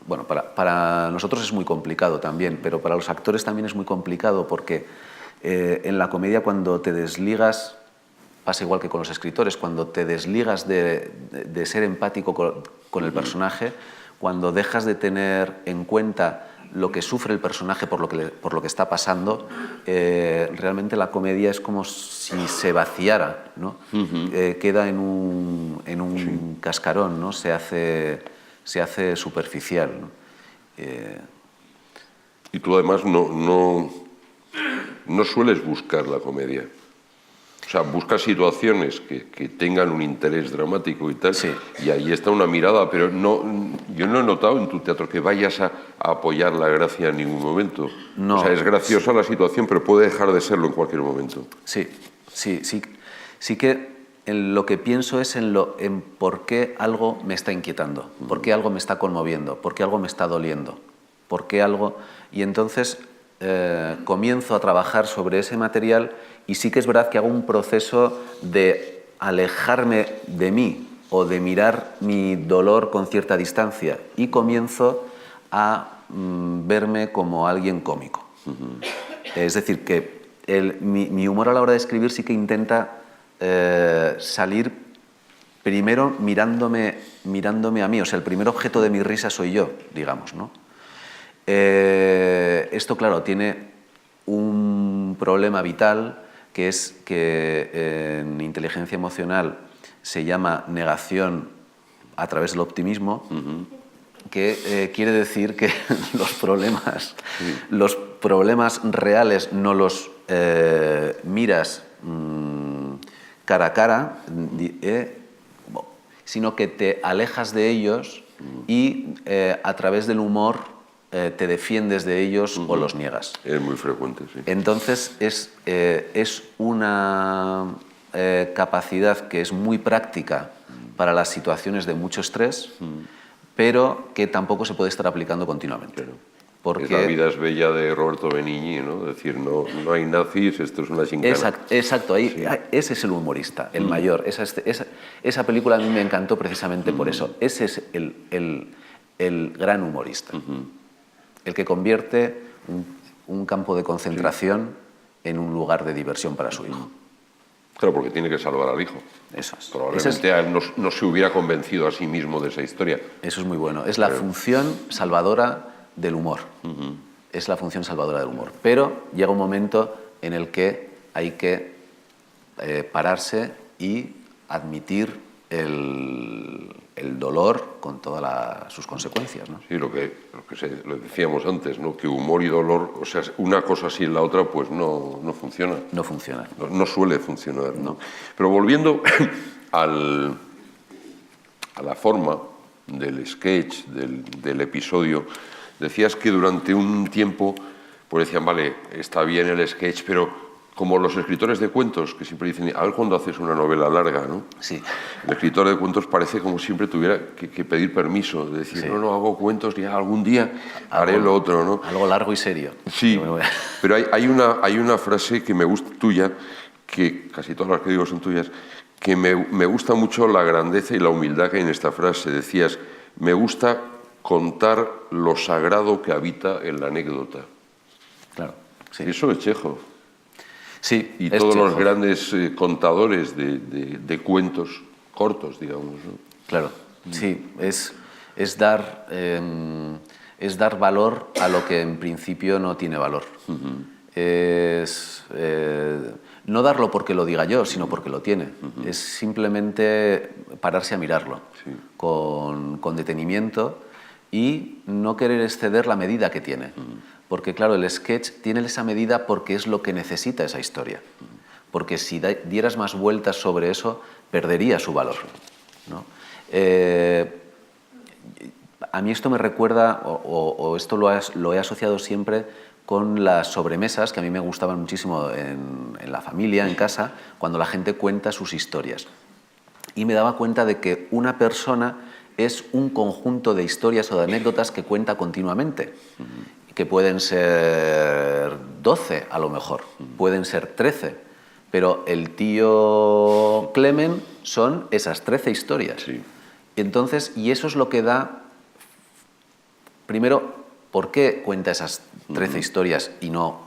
Bueno, para nosotros es muy complicado también, pero para los actores también es muy complicado porque en la comedia cuando te desligas, pasa igual que con los escritores, cuando te desligas de ser empático con el personaje, cuando dejas de tener en cuenta lo que sufre el personaje por lo que está pasando, realmente la comedia es como si se vaciara, ¿no? Queda en un cascarón, ¿no? Se hace superficial, ¿no? Y tú además no sueles buscar la comedia. O sea, buscas situaciones que tengan un interés dramático y tal, sí. Y ahí está una mirada, pero yo no he notado en tu teatro que vayas a apoyar la gracia en ningún momento. No. O sea, es graciosa la situación, pero puede dejar de serlo en cualquier momento. Sí que lo que pienso es en por qué algo me está inquietando, por qué algo me está conmoviendo, por qué algo me está doliendo, por qué algo... Y entonces comienzo a trabajar sobre ese material y sí que es verdad que hago un proceso de alejarme de mí o de mirar mi dolor con cierta distancia y comienzo a verme como alguien cómico. Es decir, que mi humor a la hora de escribir sí que intenta salir primero mirándome a mí, o sea, el primer objeto de mi risa soy yo, digamos, ¿no? Esto, claro, tiene un problema vital, que es que en inteligencia emocional se llama negación a través del optimismo, que quiere decir que los problemas reales no los miras cara a cara, sino que te alejas de ellos y a través del humor te defiendes de ellos o los niegas. Es muy frecuente, sí. Entonces es una capacidad que es muy práctica para las situaciones de mucho estrés, pero que tampoco se puede estar aplicando continuamente. Claro. Porque... La vida es bella de Roberto Benigni, ¿no? Es decir, no hay nazis, esto es una chincana. Exacto, ahí, sí. Ese es el humorista, el mayor. Esa película a mí me encantó precisamente por eso. Ese es el gran humorista. El que convierte un campo de concentración en un lugar de diversión para su hijo. Claro, porque tiene que salvar al hijo. Eso es. Probablemente no se hubiera convencido a sí mismo de esa historia. Eso es muy bueno. Es la función salvadora del humor. Es la función salvadora del humor. Pero llega un momento en el que hay que pararse y admitir el dolor con todas sus consecuencias, ¿no? Sí, lo decíamos antes, ¿no? Que humor y dolor, o sea, una cosa sin la otra, pues no funciona. No funciona. No suele funcionar, ¿no? Pero volviendo a la forma del sketch, del episodio, decías que durante un tiempo pues decían, vale, está bien el sketch, pero como los escritores de cuentos, que siempre dicen, a ver cuando haces una novela larga, ¿no? Sí. El escritor de cuentos parece como siempre tuviera que pedir permiso, de decir, sí. No, hago cuentos, ya algún día haré lo otro, ¿no? Algo largo y serio. Sí, pero hay una frase que me gusta tuya, que casi todas las que digo son tuyas, que me gusta mucho la grandeza y la humildad que hay en esta frase. Decías, me gusta contar lo sagrado que habita en la anécdota. Claro, sí. Eso es Chekhov. Sí, y todos los grandes contadores de cuentos cortos, digamos, ¿no? Claro, sí, es dar valor a lo que en principio no tiene valor. Es no darlo porque lo diga yo, sino porque lo tiene. Es simplemente pararse a mirarlo con detenimiento y no querer exceder la medida que tiene. Porque, claro, el sketch tiene esa medida porque es lo que necesita esa historia. Porque si dieras más vueltas sobre eso, perdería su valor, ¿no? A mí esto me recuerda, o esto lo he asociado siempre con las sobremesas, que a mí me gustaban muchísimo en la familia, en casa, cuando la gente cuenta sus historias. Y me daba cuenta de que una persona es un conjunto de historias o de anécdotas que cuenta continuamente. Que pueden ser 12 a lo mejor, pueden ser 13, pero el tío Clemen son esas 13 historias. Sí. Entonces, y eso es lo que da, primero, ¿por qué cuenta esas 13 historias y no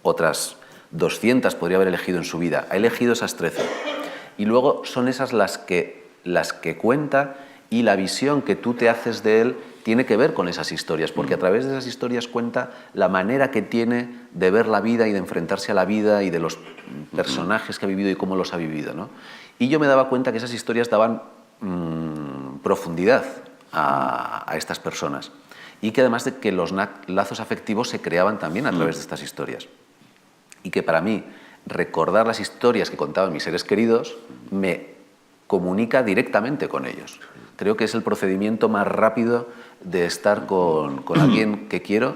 otras 200 podría haber elegido en su vida? Ha elegido esas 13. Y luego son esas las que cuenta y la visión que tú te haces de él tiene que ver con esas historias, porque a través de esas historias cuenta la manera que tiene de ver la vida y de enfrentarse a la vida y de los personajes que ha vivido y cómo los ha vivido, ¿no? Y yo me daba cuenta que esas historias daban profundidad a estas personas y que además de que los lazos afectivos se creaban también a través de estas historias. Y que para mí recordar las historias que contaban mis seres queridos me comunica directamente con ellos. Creo que es el procedimiento más rápido de estar con alguien que quiero,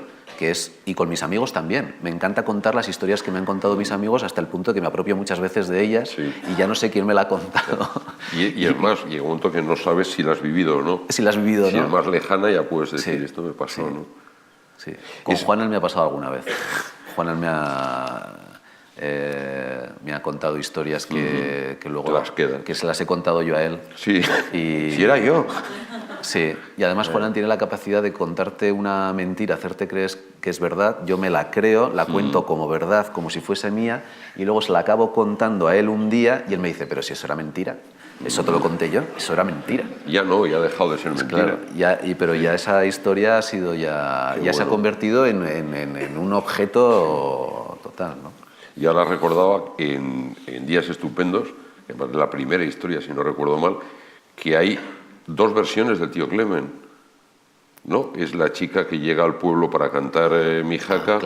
y con mis amigos también. Me encanta contar las historias que me han contado mis amigos hasta el punto de que me apropio muchas veces de ellas y ya no sé quién me la ha contado. Y es más, llega un momento que no sabes si la has vivido o no. Si la has vivido, si ¿no? es más lejana ya puedes decir, esto me pasó, ¿no? Sí. Con Juanel me ha pasado alguna vez. Juanel me ha contado historias que luego que se las he contado yo a él. Sí, si era yo. Sí, y además Juanán tiene la capacidad de contarte una mentira, hacerte creer que es verdad, yo me la creo, la cuento como verdad, como si fuese mía, y luego se la acabo contando a él un día y él me dice, pero si eso era mentira, eso te lo conté yo, eso era mentira. Ya no, ya ha dejado de ser mentira. Claro, pero ya esa historia ha sido ya se ha convertido en un objeto total, ¿no? Ya la recordaba en Días Estupendos, la primera historia, si no recuerdo mal, que hay dos versiones del tío Clemen, ¿no? Es la chica que llega al pueblo para cantar Mijaca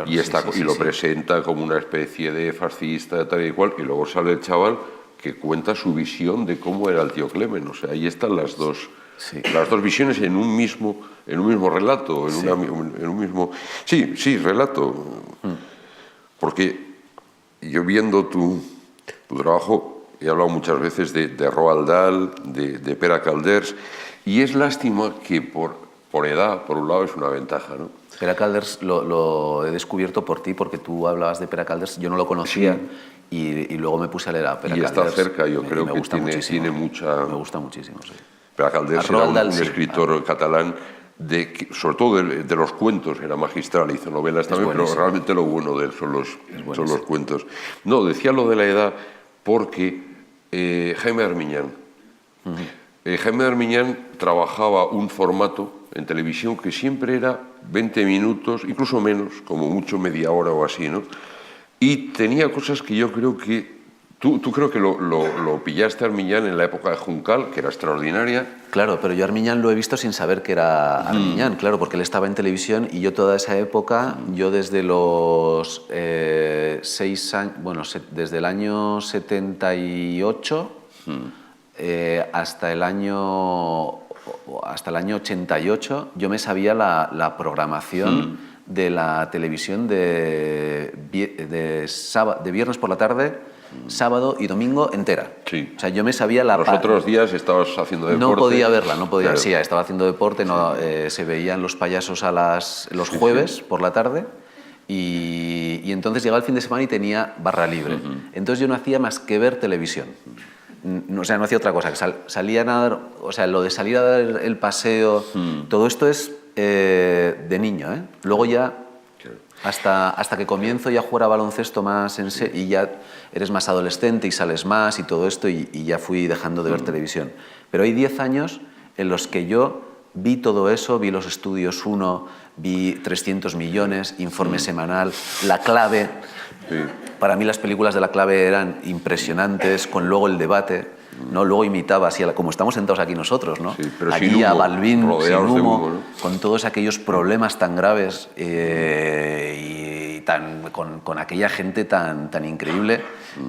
y lo presenta como una especie de fascista, tal y cual, y luego sale el chaval que cuenta su visión de cómo era el tío Clemen. O sea, ahí están las dos visiones en un mismo relato, en un mismo... Sí, relato. Porque yo viendo tu trabajo... He hablado muchas veces de Roald Dahl, de Pere Calders, y es lástima que por edad, por un lado, es una ventaja, ¿no? Pere Calders lo he descubierto por ti, porque tú hablabas de Pere Calders, yo no lo conocía, y luego me puse a leer a Pere Calders. Y está cerca, yo creo que tiene mucha... Me gusta muchísimo, sí. Pere Calders era un escritor catalán, sobre todo de los cuentos, era magistral, hizo novelas también, pero realmente lo bueno de él son los cuentos. No, decía lo de la edad porque... Jaime Armiñán. Jaime Armiñán trabajaba un formato en televisión que siempre era 20 minutos, incluso menos, como mucho media hora o así, ¿no? Y tenía cosas que yo creo que... Tú creo que lo pillaste a Armiñán en la época de Juncal, que era extraordinaria. Claro, pero yo Armiñán lo he visto sin saber que era Armiñán, claro, porque él estaba en televisión y yo toda esa época, yo desde los 6 años, bueno, desde el año 78 hasta el año 88, yo me sabía la programación de la televisión de viernes por la tarde, sábado y domingo entera. Sí. O sea, yo me sabía la... Los otros días estabas haciendo deporte. No podía verla, no podía. Claro. Sí, estaba haciendo deporte, se veían los payasos los jueves por la tarde y entonces llegaba el fin de semana y tenía barra libre. Entonces yo no hacía más que ver televisión. O sea, no hacía otra cosa. Salían a dar, o sea, lo de salir a dar el paseo, todo esto es de niño, ¿eh? Luego ya... Hasta que comienzo ya a jugar a baloncesto más en serio y ya eres más adolescente y sales más y todo esto y ya fui dejando de ver televisión. Pero hay 10 años en los que yo vi todo eso, vi los estudios 1, vi 300 millones, Informe Semanal, La Clave. Para mí las películas de La Clave eran impresionantes, con luego el debate, ¿no? Luego imitaba, así, como estamos sentados aquí nosotros, ¿no? Sí, pero aquí sin humo, a Balbín, sin humo, ¿no? con todos aquellos problemas tan graves y con aquella gente tan increíble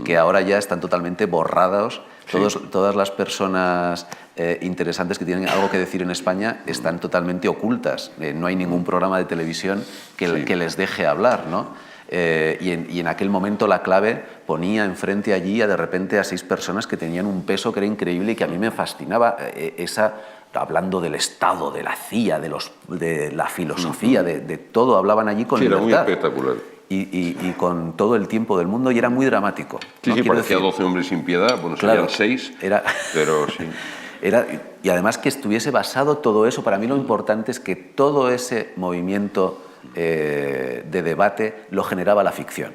que ahora ya están totalmente borrados. Todas las personas interesantes que tienen algo que decir en España están totalmente ocultas. No hay ningún programa de televisión que les deje hablar, ¿no? Y en aquel momento La Clave ponía enfrente allí de repente a 6 personas que tenían un peso que era increíble y que a mí me fascinaba. Hablando del Estado, de la CIA, de la filosofía, de todo, hablaban allí con libertad. Era muy espectacular. Y con todo el tiempo del mundo, y era muy dramático. Sí, ¿no? Parecía 12 hombres sin piedad, bueno, claro, serían 6, pero sí. Y además que estuviese basado todo eso, para mí lo importante es que todo ese movimiento de debate lo generaba la ficción.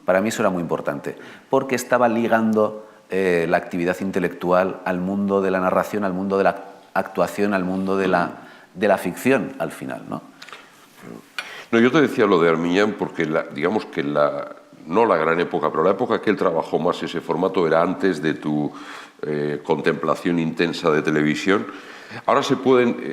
Para mí eso era muy importante, porque estaba ligando la actividad intelectual al mundo de la narración, al mundo de la actuación, al mundo de de la ficción al final, ¿no? No, yo te decía lo de Armiñán porque digamos que no la gran época, pero la época que él trabajó más ese formato era antes de tu contemplación intensa de televisión. Ahora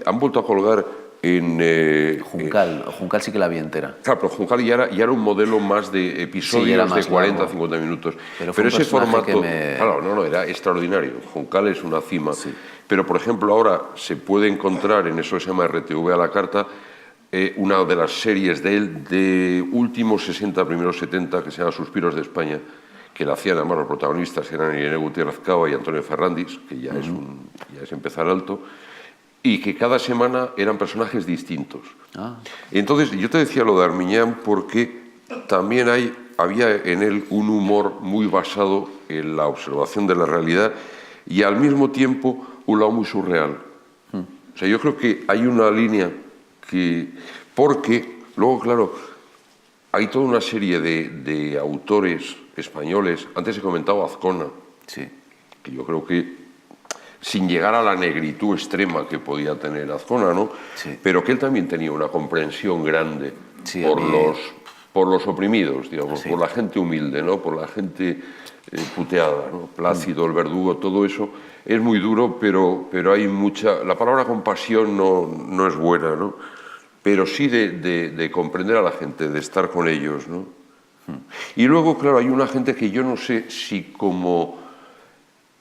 han vuelto a colgar en... Juncal sí que la vi entera. Claro, pero Juncal ya era un modelo más de episodios más de 40, largo. 50 minutos. Pero ese formato, que claro, no, era extraordinario. Juncal es una cima. Sí. Pero, por ejemplo, ahora se puede encontrar en eso que se llama RTV a la carta, una de las series de él de últimos 60, primeros 70, que se llama Suspiros de España, que la hacían además los protagonistas, que eran Irene Gutiérrez Cava y Antonio Ferrandis, que ya es empezar alto, y que cada semana eran personajes distintos. Entonces, yo te decía lo de Armiñán porque también había en él un humor muy basado en la observación de la realidad y al mismo tiempo un lado muy surreal. O sea, yo creo que hay una línea porque luego, claro, hay toda una serie de autores españoles, antes he comentado Azcona, sí. que yo creo que sin llegar a la negritud extrema que podía tener Azcona, ¿no? Sí. Pero que él también tenía una comprensión grande Sí, por los oprimidos, digamos, sí. por la gente humilde, ¿no? Por la gente puteada, ¿no? Plácido, el verdugo, todo eso es muy duro, pero hay mucha... La palabra compasión no es buena, ¿no? Pero sí de comprender a la gente, de estar con ellos, ¿no? Y luego, claro, hay una gente que yo no sé si como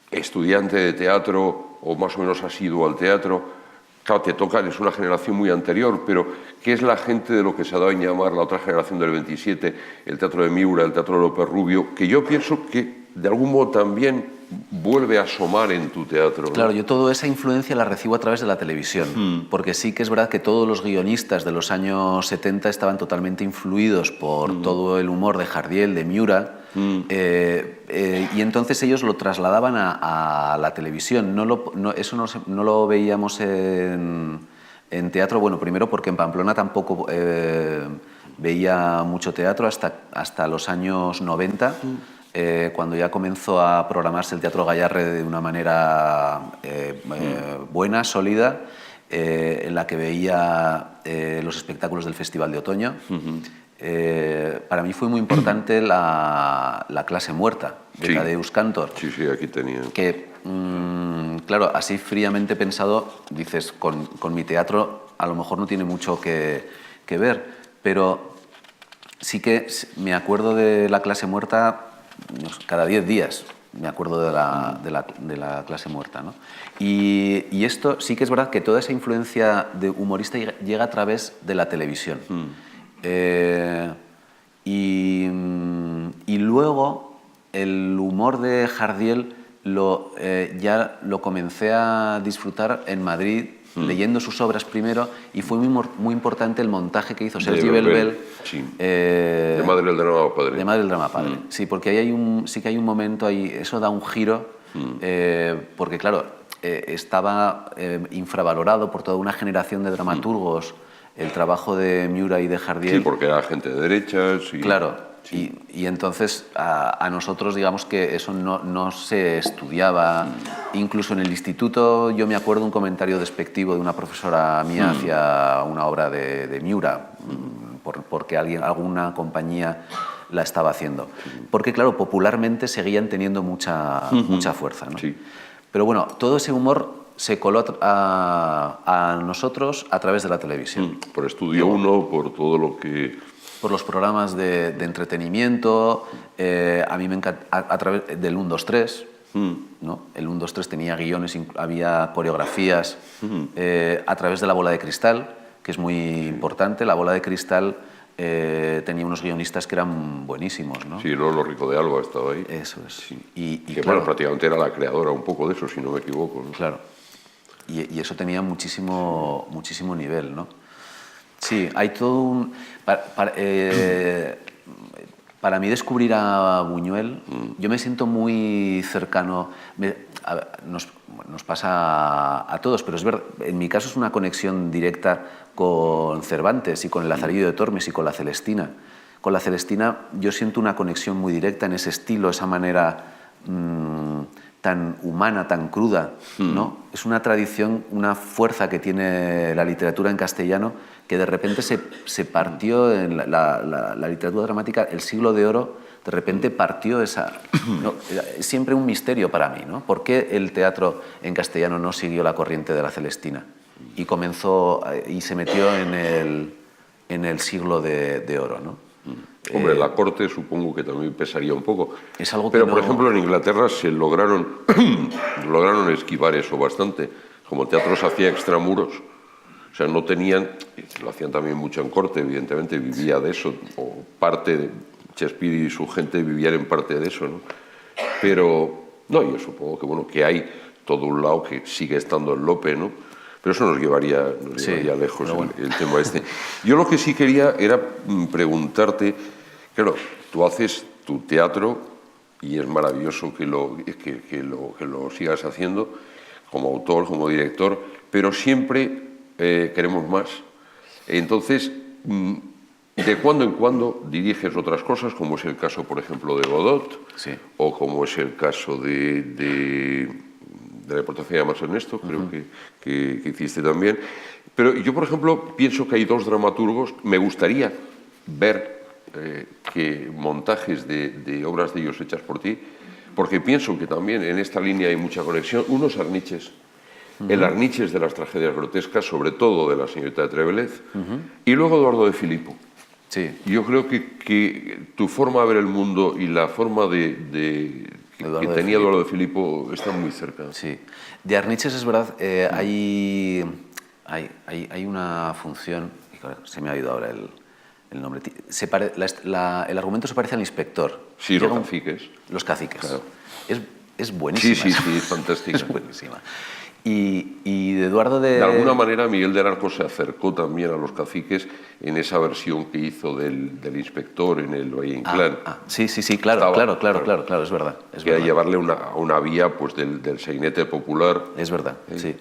estudiante de teatro o más o menos asiduo al teatro, claro, te tocan, es una generación muy anterior, pero que es la gente de lo que se ha dado en llamar la otra generación del 27, el teatro de Miura, el teatro de López Rubio, que yo pienso que de algún modo también vuelve a asomar en tu teatro, ¿no? Claro, yo toda esa influencia la recibo a través de la televisión, porque sí que es verdad que todos los guionistas de los años 70 estaban totalmente influidos por todo el humor de Jardiel, de Miura, y entonces ellos lo trasladaban a la televisión. Eso no lo veíamos en teatro, bueno, primero porque en Pamplona tampoco veía mucho teatro hasta los años 90, cuando ya comenzó a programarse el Teatro Gayarre de una manera buena, sólida, en la que veía los espectáculos del Festival de Otoño. Para mí fue muy importante la clase muerta de Tadeusz Kantor. Sí, aquí tenía. Que, claro, así fríamente pensado, dices, con mi teatro a lo mejor no tiene mucho que ver, pero sí que me acuerdo de la clase muerta cada 10 días. Me acuerdo de la clase muerta, ¿no? Y esto sí que es verdad que toda esa influencia de humorista llega a través de la televisión. Y luego el humor de Jardiel ya lo comencé a disfrutar en Madrid, leyendo sus obras primero, y fue muy importante el montaje que hizo Sergi Belbel. Sí. De Madre del Drama Padre. De Madre del Drama Padre, sí, porque ahí sí que hay un momento ahí, eso da un giro, porque claro, estaba infravalorado por toda una generación de dramaturgos el trabajo de Miura y de Jardiel. Sí, porque era gente de derechas. Claro. Sí. Y entonces a nosotros, digamos que eso no se estudiaba. Incluso en el instituto yo me acuerdo un comentario despectivo de una profesora mía hacia una obra de Miura, porque alguna compañía la estaba haciendo. Porque claro, popularmente seguían teniendo mucha fuerza, ¿no? Sí. Pero bueno, todo ese humor se coló a nosotros a través de la televisión. Por Estudio 1, por todo lo que... Por los programas de entretenimiento, a mí me encanta, a través del 1, 2, 3, ¿no? El 1, 2, 3 tenía guiones, había coreografías, a través de La Bola de Cristal, que es muy importante. La Bola de Cristal tenía unos guionistas que eran buenísimos, ¿no? Sí, Lolo Rico de Alba estaba ahí. Eso es. Sí. Y que claro, bueno, prácticamente era la creadora un poco de eso, si no me equivoco, ¿no? Claro. Y eso tenía muchísimo nivel, ¿no? Sí, hay todo un... Para mí descubrir a Buñuel, yo me siento muy cercano, nos pasa a todos, pero es verdad, en mi caso es una conexión directa con Cervantes y con el Lazarillo de Tormes y con la Celestina. Con la Celestina yo siento una conexión muy directa en ese estilo, esa manera tan humana, tan cruda, ¿no? Es una tradición, una fuerza que tiene la literatura en castellano que de repente se partió en la literatura dramática, el siglo de oro, de repente partió esa... ¿no? Es siempre un misterio para mí, ¿no? ¿Por qué el teatro en castellano no siguió la corriente de la Celestina y comenzó y se metió en el siglo de oro, ¿no? Hombre, la corte supongo que también pesaría un poco. Es algo que pero, no... por ejemplo, en Inglaterra se lograron esquivar eso bastante. Como el teatro se hacía extramuros, o sea, no tenían... Lo hacían también mucho en corte, evidentemente, vivía de eso, o parte de Shakespeare y su gente vivían en parte de eso, ¿no? Pero, no, yo supongo que, bueno, que hay todo un lado que sigue estando en Lope, ¿no? Pero eso nos llevaría lejos, bueno, el tema este. Yo lo que sí quería era preguntarte, claro, tú haces tu teatro y es maravilloso que lo sigas haciendo como autor, como director, pero siempre queremos más. Entonces, de cuando en cuando diriges otras cosas, como es el caso, por ejemplo, de Godot, o como es el caso de la reportaje de Más Ernesto, creo que hiciste también. Pero yo, por ejemplo, pienso que hay dos dramaturgos. Me gustaría ver que montajes de obras de ellos hechas por ti, porque pienso que también en esta línea hay mucha conexión. Uno es Arniches, el Arniches de las tragedias grotescas, sobre todo de la señorita de Trébelez, y luego Eduardo de Filippo. Sí. Yo creo que tu forma de ver el mundo y la forma que tenía Eduardo de Filippo están muy cerca. Sí. De Arniches es verdad, hay una función, se me ha ido ahora el nombre, el argumento se parece al inspector. Sí, los caciques. Los caciques. Claro. Es buenísima. Sí, es fantástica. Es buenísima. Y de Eduardo de alguna manera Miguel de Arco se acercó también a los caciques en esa versión que hizo del inspector en el Valle Inclán. Sí, claro, es verdad. Que era llevarle una vía pues, del sainete popular. Es verdad, sí.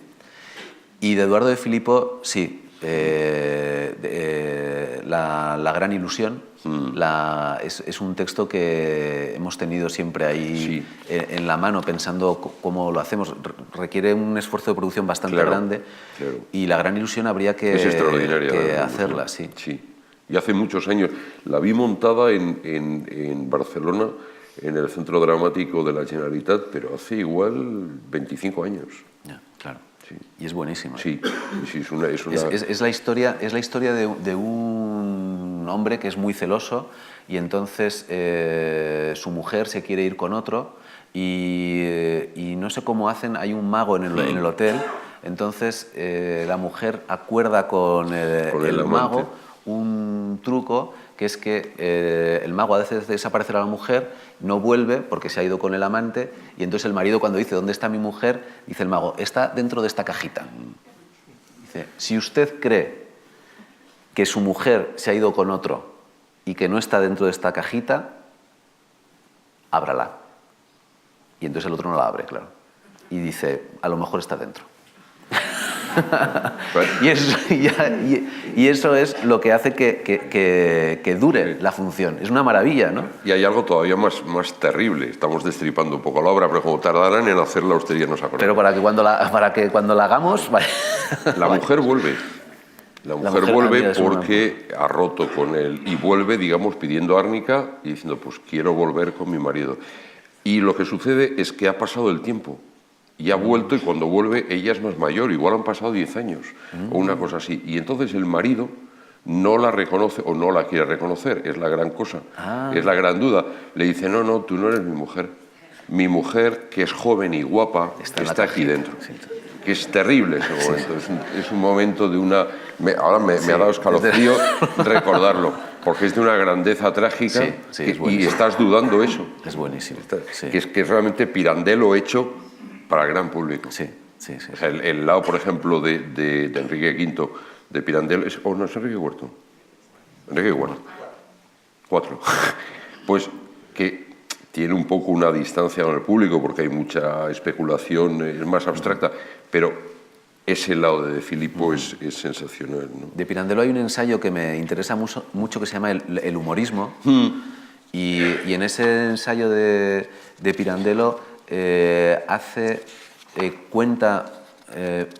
Y de Eduardo de Filippo, sí. La gran ilusión es un texto que hemos tenido siempre ahí en la mano, pensando cómo lo hacemos. Requiere un esfuerzo de producción bastante grande y la gran ilusión habría que hacerla. Sí. Y hace muchos años la vi montada en Barcelona, en el Centro Dramático de la Generalitat, pero hace igual 25 años. Ya, claro. Sí. Y es buenísima. Sí, es la historia de un hombre que es muy celoso y entonces su mujer se quiere ir con otro y no sé cómo hacen, hay un mago en el hotel, entonces la mujer acuerda con el mago un truco que es que el mago hace desaparecer a la mujer, no vuelve porque se ha ido con el amante y entonces el marido cuando dice ¿dónde está mi mujer? Dice el mago, está dentro de esta cajita. Dice, si usted cree que su mujer se ha ido con otro y que no está dentro de esta cajita, ábrala. Y entonces el otro no la abre, claro. Y dice, a lo mejor está dentro. y eso es lo que hace que dure la función. Es una maravilla, ¿no? Y hay algo todavía más terrible. Estamos destripando un poco la obra, pero como tardarán en hacerla, usted ya nos acordará. Pero para que cuando la hagamos... La mujer vuelve. La mujer vuelve porque ha roto con él y vuelve, digamos, pidiendo árnica y diciendo, pues quiero volver con mi marido. Y lo que sucede es que ha pasado el tiempo. Y ha vuelto y cuando vuelve ella es más mayor, igual han pasado 10 años o una cosa así. Y entonces el marido no la reconoce o no la quiere reconocer, es la gran cosa, es la gran duda. Le dice, no, tú no eres mi mujer. Mi mujer, que es joven y guapa, está aquí dentro. Sí. Que es terrible ese momento, es un momento de una... Ahora me ha dado escalofrío recordarlo, porque es de una grandeza trágica y estás dudando eso. Es buenísimo. Que es realmente Pirandello hecho para el gran público. Sí. O sea, el lado, por ejemplo, de Enrique V, de Pirandello, es Enrique IV. Enrique IV. 4. Pues que tiene un poco una distancia con el público porque hay mucha especulación, es más abstracta, pero ese lado de Filippo es sensacional, ¿no? De Pirandello hay un ensayo que me interesa mucho que se llama el humorismo y en ese ensayo de Pirandello cuenta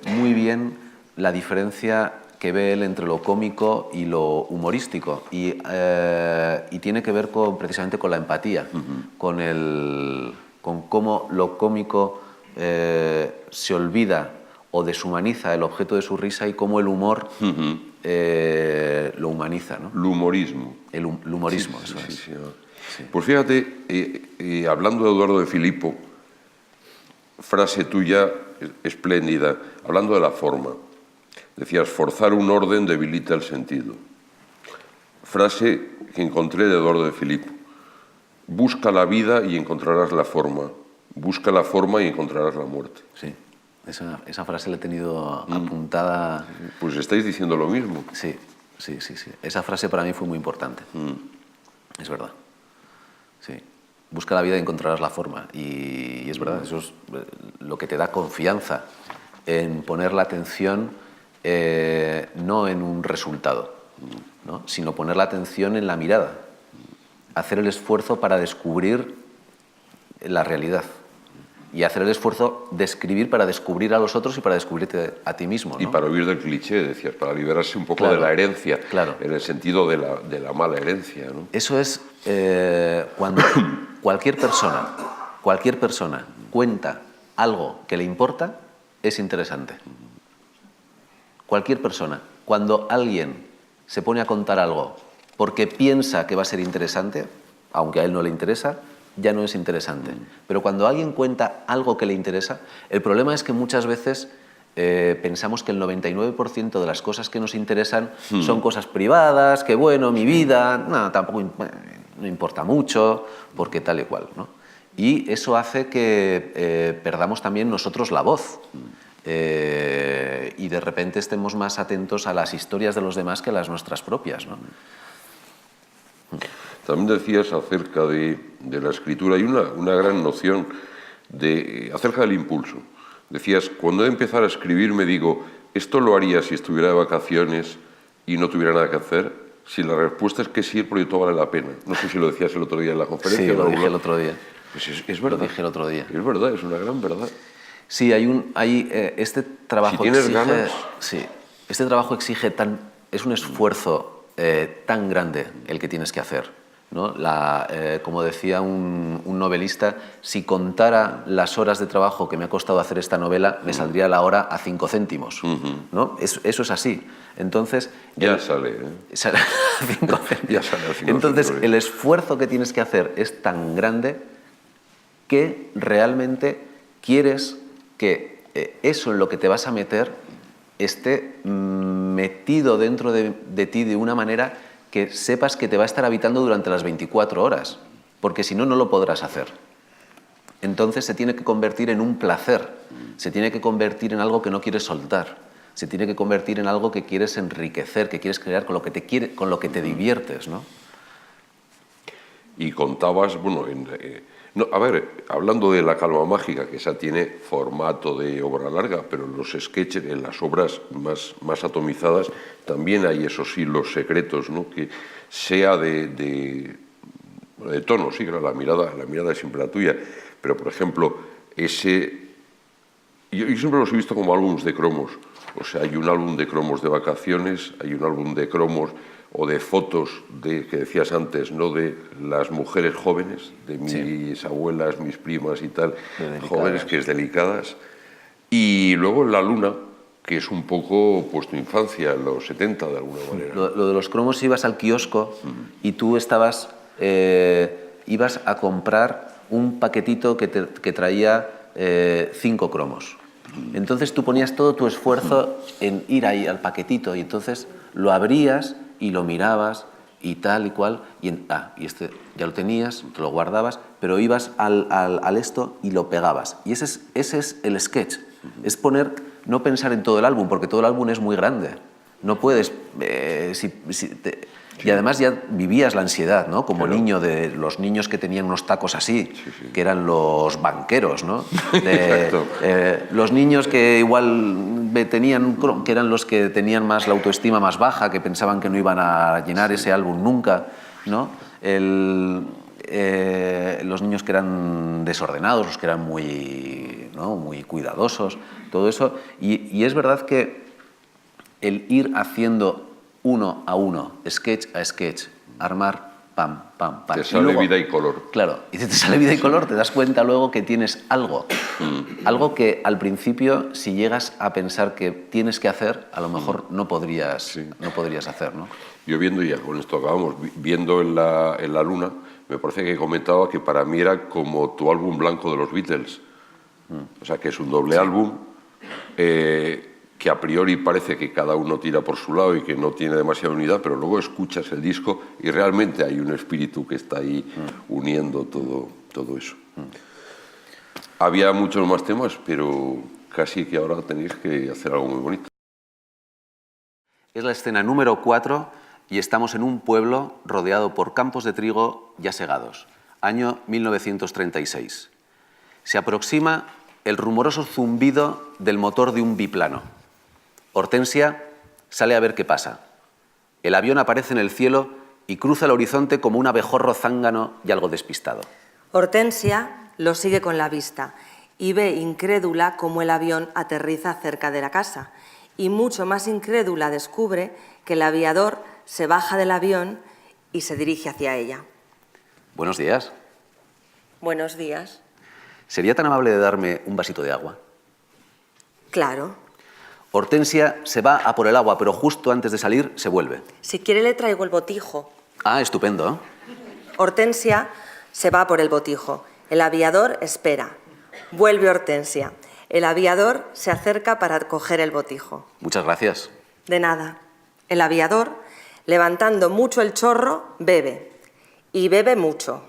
muy bien la diferencia que ve él entre lo cómico y lo humorístico, y tiene que ver precisamente con la empatía, con cómo lo cómico se olvida o deshumaniza el objeto de su risa y cómo el humor lo humaniza, ¿no? El humorismo. El humorismo, Sí, eso sí, es. sí, Sí. Pues fíjate, hablando de Eduardo de Filippo, frase tuya espléndida, hablando de la forma. Decías, forzar un orden debilita el sentido. Frase que encontré de Eduardo de Filippo. Busca la vida y encontrarás la forma. Busca la forma y encontrarás la muerte. Sí, esa frase la he tenido apuntada. Pues estáis diciendo lo mismo. Sí. Esa frase para mí fue muy importante. Es verdad. Sí. Busca la vida y encontrarás la forma. Y es verdad, eso es lo que te da confianza en poner la atención no en un resultado, ¿no? Sino poner la atención en la mirada. Hacer el esfuerzo para descubrir la realidad. Y hacer el esfuerzo de escribir para descubrir a los otros y para descubrirte a ti mismo, ¿no? Y para huir del cliché, decías, para liberarse un poco Claro, de la herencia, claro. en el sentido de la mala herencia, ¿no? Eso es cuando cualquier persona cuenta algo que le importa, es interesante. Cualquier persona. Cuando alguien se pone a contar algo porque piensa que va a ser interesante, aunque a él no le interesa, ya no es interesante. Pero cuando alguien cuenta algo que le interesa, el problema es que muchas veces pensamos que el 99% de las cosas que nos interesan son cosas privadas, que bueno, mi vida, no, tampoco no importa mucho, porque tal y cual, ¿no? Y eso hace que perdamos también nosotros la voz. Y de repente estemos más atentos a las historias de los demás que a las nuestras propias, ¿no? También decías acerca de la escritura, hay una gran noción acerca del impulso. Decías, cuando he empezado a escribir me digo, ¿esto lo haría si estuviera de vacaciones y no tuviera nada que hacer? Si la respuesta es que sí, el proyecto vale la pena. No sé si lo decías el otro día en la conferencia. Sí, lo dije el otro día. Pues es verdad. Lo dije el otro día. Es verdad, es una gran verdad. Sí, este trabajo si tienes exige, ganas. sí, este trabajo exige es un esfuerzo tan grande el que tienes que hacer, ¿no? Como decía un novelista, si contara las horas de trabajo que me ha costado hacer esta novela, me saldría la hora a 5 céntimos, ¿no? Eso es así. Entonces ya sale, sale a 5 céntimos. Ya sale a 5 Entonces céntimos. el esfuerzo que tienes que hacer es tan grande que realmente quieres que eso en lo que te vas a meter esté metido dentro de ti de una manera que sepas que te va a estar habitando durante las 24 horas, porque si no, no lo podrás hacer. Entonces se tiene que convertir en un placer, se tiene que convertir en algo que no quieres soltar, se tiene que convertir en algo que quieres enriquecer, que quieres crear, con lo que te diviertes, ¿no? Y contabas, bueno, a ver, hablando de La calma mágica, que esa tiene formato de obra larga, pero en los sketches, en las obras más atomizadas, también hay esos hilos secretos, ¿no? Que sea de tono, sí, claro, la mirada es siempre la tuya, pero por ejemplo, yo siempre los he visto como álbumes de cromos. O sea, hay un álbum de cromos de vacaciones, hay un álbum de cromos o de fotos que decías antes, ¿no? De las mujeres jóvenes, de mis abuelas, mis primas y tal, jóvenes, que es delicadas. Y luego La luna, que es un poco pues tu infancia, los 70 de alguna manera. Lo de los cromos, ibas al kiosco y tú ibas a comprar un paquetito que traía 5 cromos. Entonces tú ponías todo tu esfuerzo en ir ahí al paquetito y entonces lo abrías y lo mirabas y tal y cual, y este ya lo tenías, te lo guardabas, pero ibas al esto y lo pegabas. Y ese es el sketch, es no pensar en todo el álbum, porque todo el álbum es muy grande. No puedes... Y además ya vivías la ansiedad, ¿no? Como niño, de los niños que tenían unos tacos así, que eran los banqueros, ¿no? Los niños que igual que eran los que tenían más la autoestima más baja, que pensaban que no iban a llenar ese álbum nunca, ¿no? los niños que eran desordenados, los que eran muy, ¿no?, muy cuidadosos, todo eso. Y es verdad que el ir haciendo uno a uno, sketch a sketch, armar, pam, pam, pam. Te sale luego, vida y color. Claro, y te sale vida y color, te das cuenta luego que tienes algo. Algo que al principio, si llegas a pensar que tienes que hacer, a lo mejor no podrías hacer, ¿no? Yo viendo, ya con esto acabamos, viendo en la luna, me parece que comentaba que para mí era como tu álbum blanco de los Beatles. O sea, que es un doble álbum, que a priori parece que cada uno tira por su lado y que no tiene demasiada unidad, pero luego escuchas el disco y realmente hay un espíritu que está ahí uniendo todo eso. Había muchos más temas, pero casi que ahora tenéis que hacer algo muy bonito. Es la escena número 4 y estamos en un pueblo rodeado por campos de trigo ya segados. Año 1936. Se aproxima el rumoroso zumbido del motor de un biplano. Hortensia sale a ver qué pasa. El avión aparece en el cielo y cruza el horizonte como un abejorro zángano y algo despistado. Hortensia lo sigue con la vista y ve incrédula cómo el avión aterriza cerca de la casa. Y mucho más incrédula descubre que el aviador se baja del avión y se dirige hacia ella. Buenos días. Buenos días. ¿Sería tan amable de darme un vasito de agua? Claro. Hortensia se va a por el agua, pero justo antes de salir se vuelve. Si quiere le traigo el botijo. Ah, estupendo. Hortensia se va por el botijo. El aviador espera. Vuelve Hortensia. El aviador se acerca para coger el botijo. Muchas gracias. De nada. El aviador, levantando mucho el chorro, bebe. Y bebe mucho.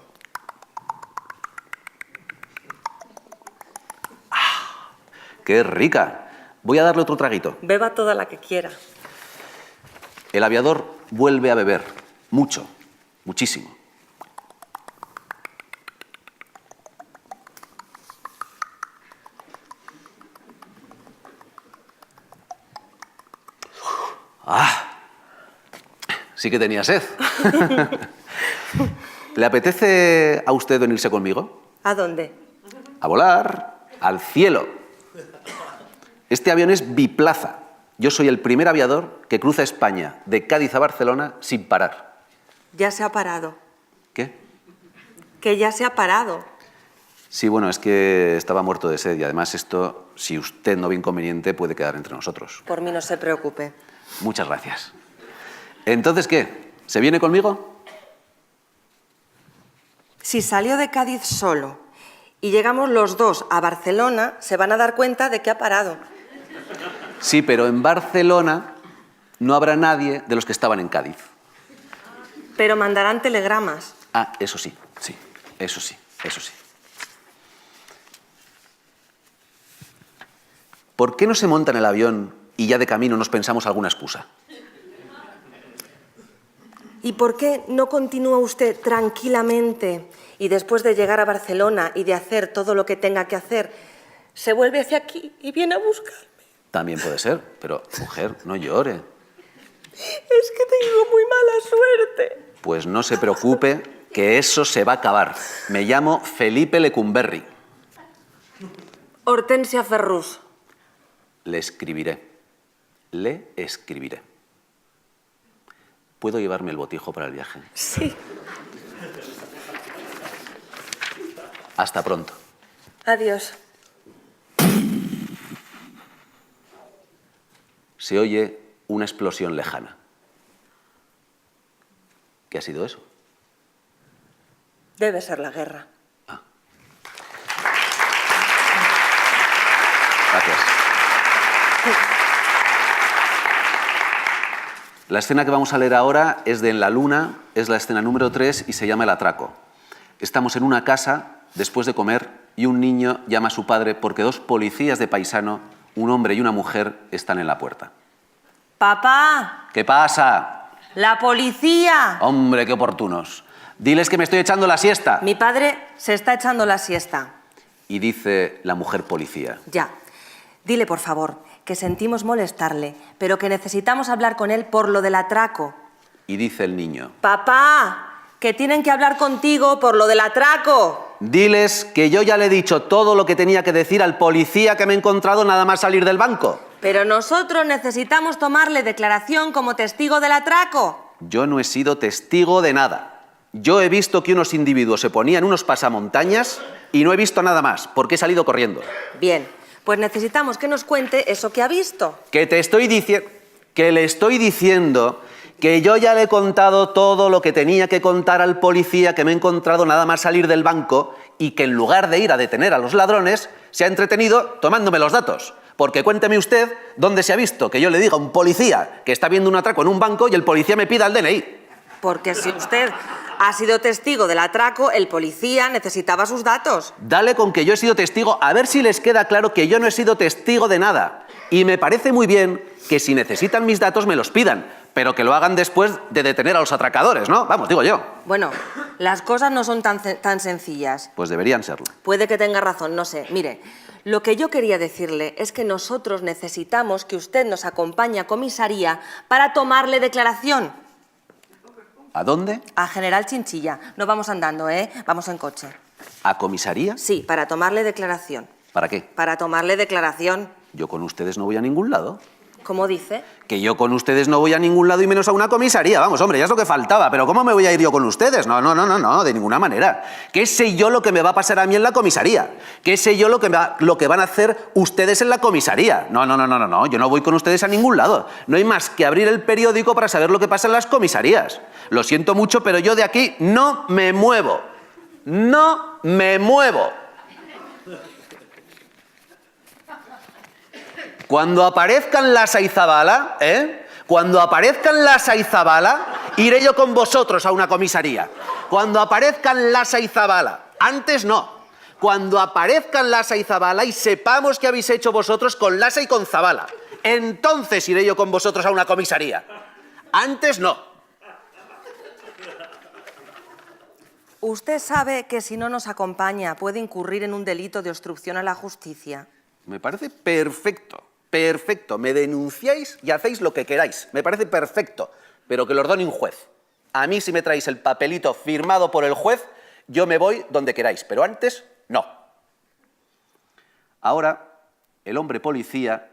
¡Qué rica! Voy a darle otro traguito. Beba toda la que quiera. El aviador vuelve a beber. Mucho. Muchísimo. ¡Ah! Sí que tenía sed. ¿Le apetece a usted venirse conmigo? ¿A dónde? A volar al cielo. Este avión es biplaza. Yo soy el primer aviador que cruza España de Cádiz a Barcelona sin parar. Ya se ha parado. ¿Qué? Que ya se ha parado. Sí, bueno, es que estaba muerto de sed y además esto, si usted no ve inconveniente, puede quedar entre nosotros. Por mí no se preocupe. Muchas gracias. Entonces, ¿qué? ¿Se viene conmigo? Si salió de Cádiz solo y llegamos los dos a Barcelona, se van a dar cuenta de que ha parado. Sí, pero en Barcelona no habrá nadie de los que estaban en Cádiz. Pero mandarán telegramas. Ah, eso sí, sí, eso sí, eso sí. ¿Por qué no se monta en el avión y ya de camino nos pensamos alguna excusa? ¿Y por qué no continúa usted tranquilamente y después de llegar a Barcelona y de hacer todo lo que tenga que hacer, se vuelve hacia aquí y viene a buscarme? También puede ser, pero, mujer, no llore. Es que tengo muy mala suerte. Pues no se preocupe, que eso se va a acabar. Me llamo Felipe Lecumberri. Hortensia Ferrus. Le escribiré. Le escribiré. ¿Puedo llevarme el botijo para el viaje? Sí. Hasta pronto. Adiós. Se oye una explosión lejana. ¿Qué ha sido eso? Debe ser la guerra. Gracias. La escena que vamos a leer ahora es de En la Luna, es la escena número 3 y se llama El atraco. Estamos en una casa, después de comer, y un niño llama a su padre porque dos policías de paisano, un hombre y una mujer, están en la puerta. ¡Papá! ¿Qué pasa? ¡La policía! Hombre, qué oportunos. Diles que me estoy echando la siesta. Mi padre se está echando la siesta. Y dice la mujer policía. Ya. Dile, por favor, que sentimos molestarle, pero que necesitamos hablar con él por lo del atraco. Y dice el niño. ¡Papá! que tienen que hablar contigo por lo del atraco. Diles que yo ya le he dicho todo lo que tenía que decir al policía que me he encontrado nada más salir del banco. Pero nosotros necesitamos tomarle declaración como testigo del atraco. Yo no he sido testigo de nada. Yo he visto que unos individuos se ponían unos pasamontañas y no he visto nada más, porque he salido corriendo. Bien, pues necesitamos que nos cuente eso que ha visto. Que le estoy diciendo que yo ya le he contado todo lo que tenía que contar al policía que me he encontrado nada más salir del banco y que en lugar de ir a detener a los ladrones, se ha entretenido tomándome los datos. Porque cuénteme usted dónde se ha visto que yo le diga a un policía que está viendo un atraco en un banco y el policía me pida el DNI. Porque si usted ha sido testigo del atraco, el policía necesitaba sus datos. Dale con que yo he sido testigo, a ver si les queda claro que yo no he sido testigo de nada. Y me parece muy bien que si necesitan mis datos me los pidan, pero que lo hagan después de detener a los atracadores, ¿no? Vamos, digo yo. Bueno, las cosas no son tan sencillas. Pues deberían serlo. Puede que tenga razón, no sé. Mire, lo que yo quería decirle es que nosotros necesitamos que usted nos acompañe a comisaría para tomarle declaración. ¿A dónde? A General Chinchilla. No vamos andando, ¿eh? Vamos en coche. ¿A comisaría? Sí, para tomarle declaración. ¿Para qué? Para tomarle declaración. Yo con ustedes no voy a ningún lado. ¿Cómo dice? Que yo con ustedes no voy a ningún lado y menos a una comisaría. Vamos, hombre, ya es lo que faltaba. Pero ¿cómo me voy a ir yo con ustedes? No, de ninguna manera. ¿Qué sé yo lo que me va a pasar a mí en la comisaría? ¿Qué sé yo lo que van a hacer ustedes en la comisaría? No, yo no voy con ustedes a ningún lado. No hay más que abrir el periódico para saber lo que pasa en las comisarías. Lo siento mucho, pero yo de aquí no me muevo. No me muevo. Cuando aparezcan Lasa y Zabala, cuando aparezcan Lasa y Zabala, iré yo con vosotros a una comisaría. Cuando aparezcan Lasa y Zabala, antes no. Cuando aparezcan Lasa y Zabala y sepamos qué habéis hecho vosotros con Lasa y con Zabala, entonces iré yo con vosotros a una comisaría. Antes no. Usted sabe que si no nos acompaña puede incurrir en un delito de obstrucción a la justicia. Me parece perfecto. Perfecto, me denunciáis y hacéis lo que queráis. Me parece perfecto, pero que lo ordene un juez. A mí si me traéis el papelito firmado por el juez, yo me voy donde queráis, pero antes no. Ahora, el hombre policía,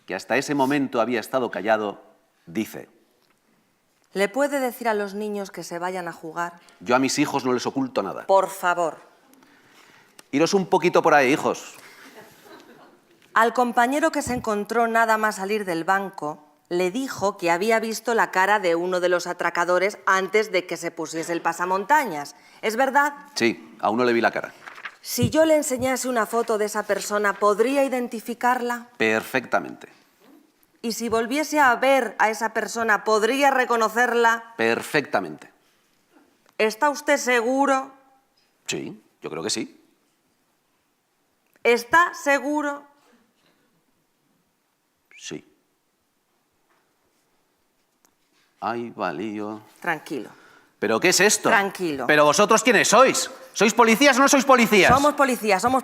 que hasta ese momento había estado callado, dice: ¿Le puede decir a los niños que se vayan a jugar? Yo a mis hijos no les oculto nada. Por favor. Iros un poquito por ahí, hijos. Al compañero que se encontró nada más salir del banco, le dijo que había visto la cara de uno de los atracadores antes de que se pusiese el pasamontañas. ¿Es verdad? Sí, a uno le vi la cara. Si yo le enseñase una foto de esa persona, ¿podría identificarla? Perfectamente. Y si volviese a ver a esa persona, ¿podría reconocerla? Perfectamente. ¿Está usted seguro? Sí, yo creo que sí. ¿Está seguro? Sí. Ay, valío. Tranquilo. ¿Pero qué es esto? Tranquilo. ¿Pero vosotros quiénes sois? ¿Sois policías o no sois policías? Somos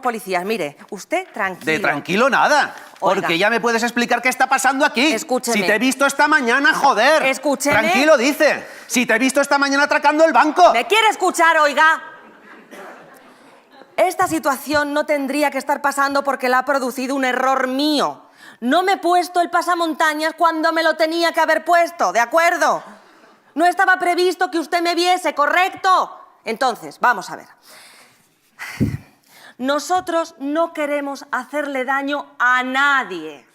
policías. Mire, usted tranquilo. De tranquilo nada. Oiga. Porque ya me puedes explicar qué está pasando aquí. Escúcheme. Si te he visto esta mañana, joder. Escúcheme. Tranquilo, dice. Si te he visto esta mañana atracando el banco. ¿Me quiere escuchar, oiga? Esta situación no tendría que estar pasando porque la ha producido un error mío. No me he puesto el pasamontañas cuando me lo tenía que haber puesto, ¿de acuerdo? No estaba previsto que usted me viese, ¿correcto? Entonces, vamos a ver. Nosotros no queremos hacerle daño a nadie.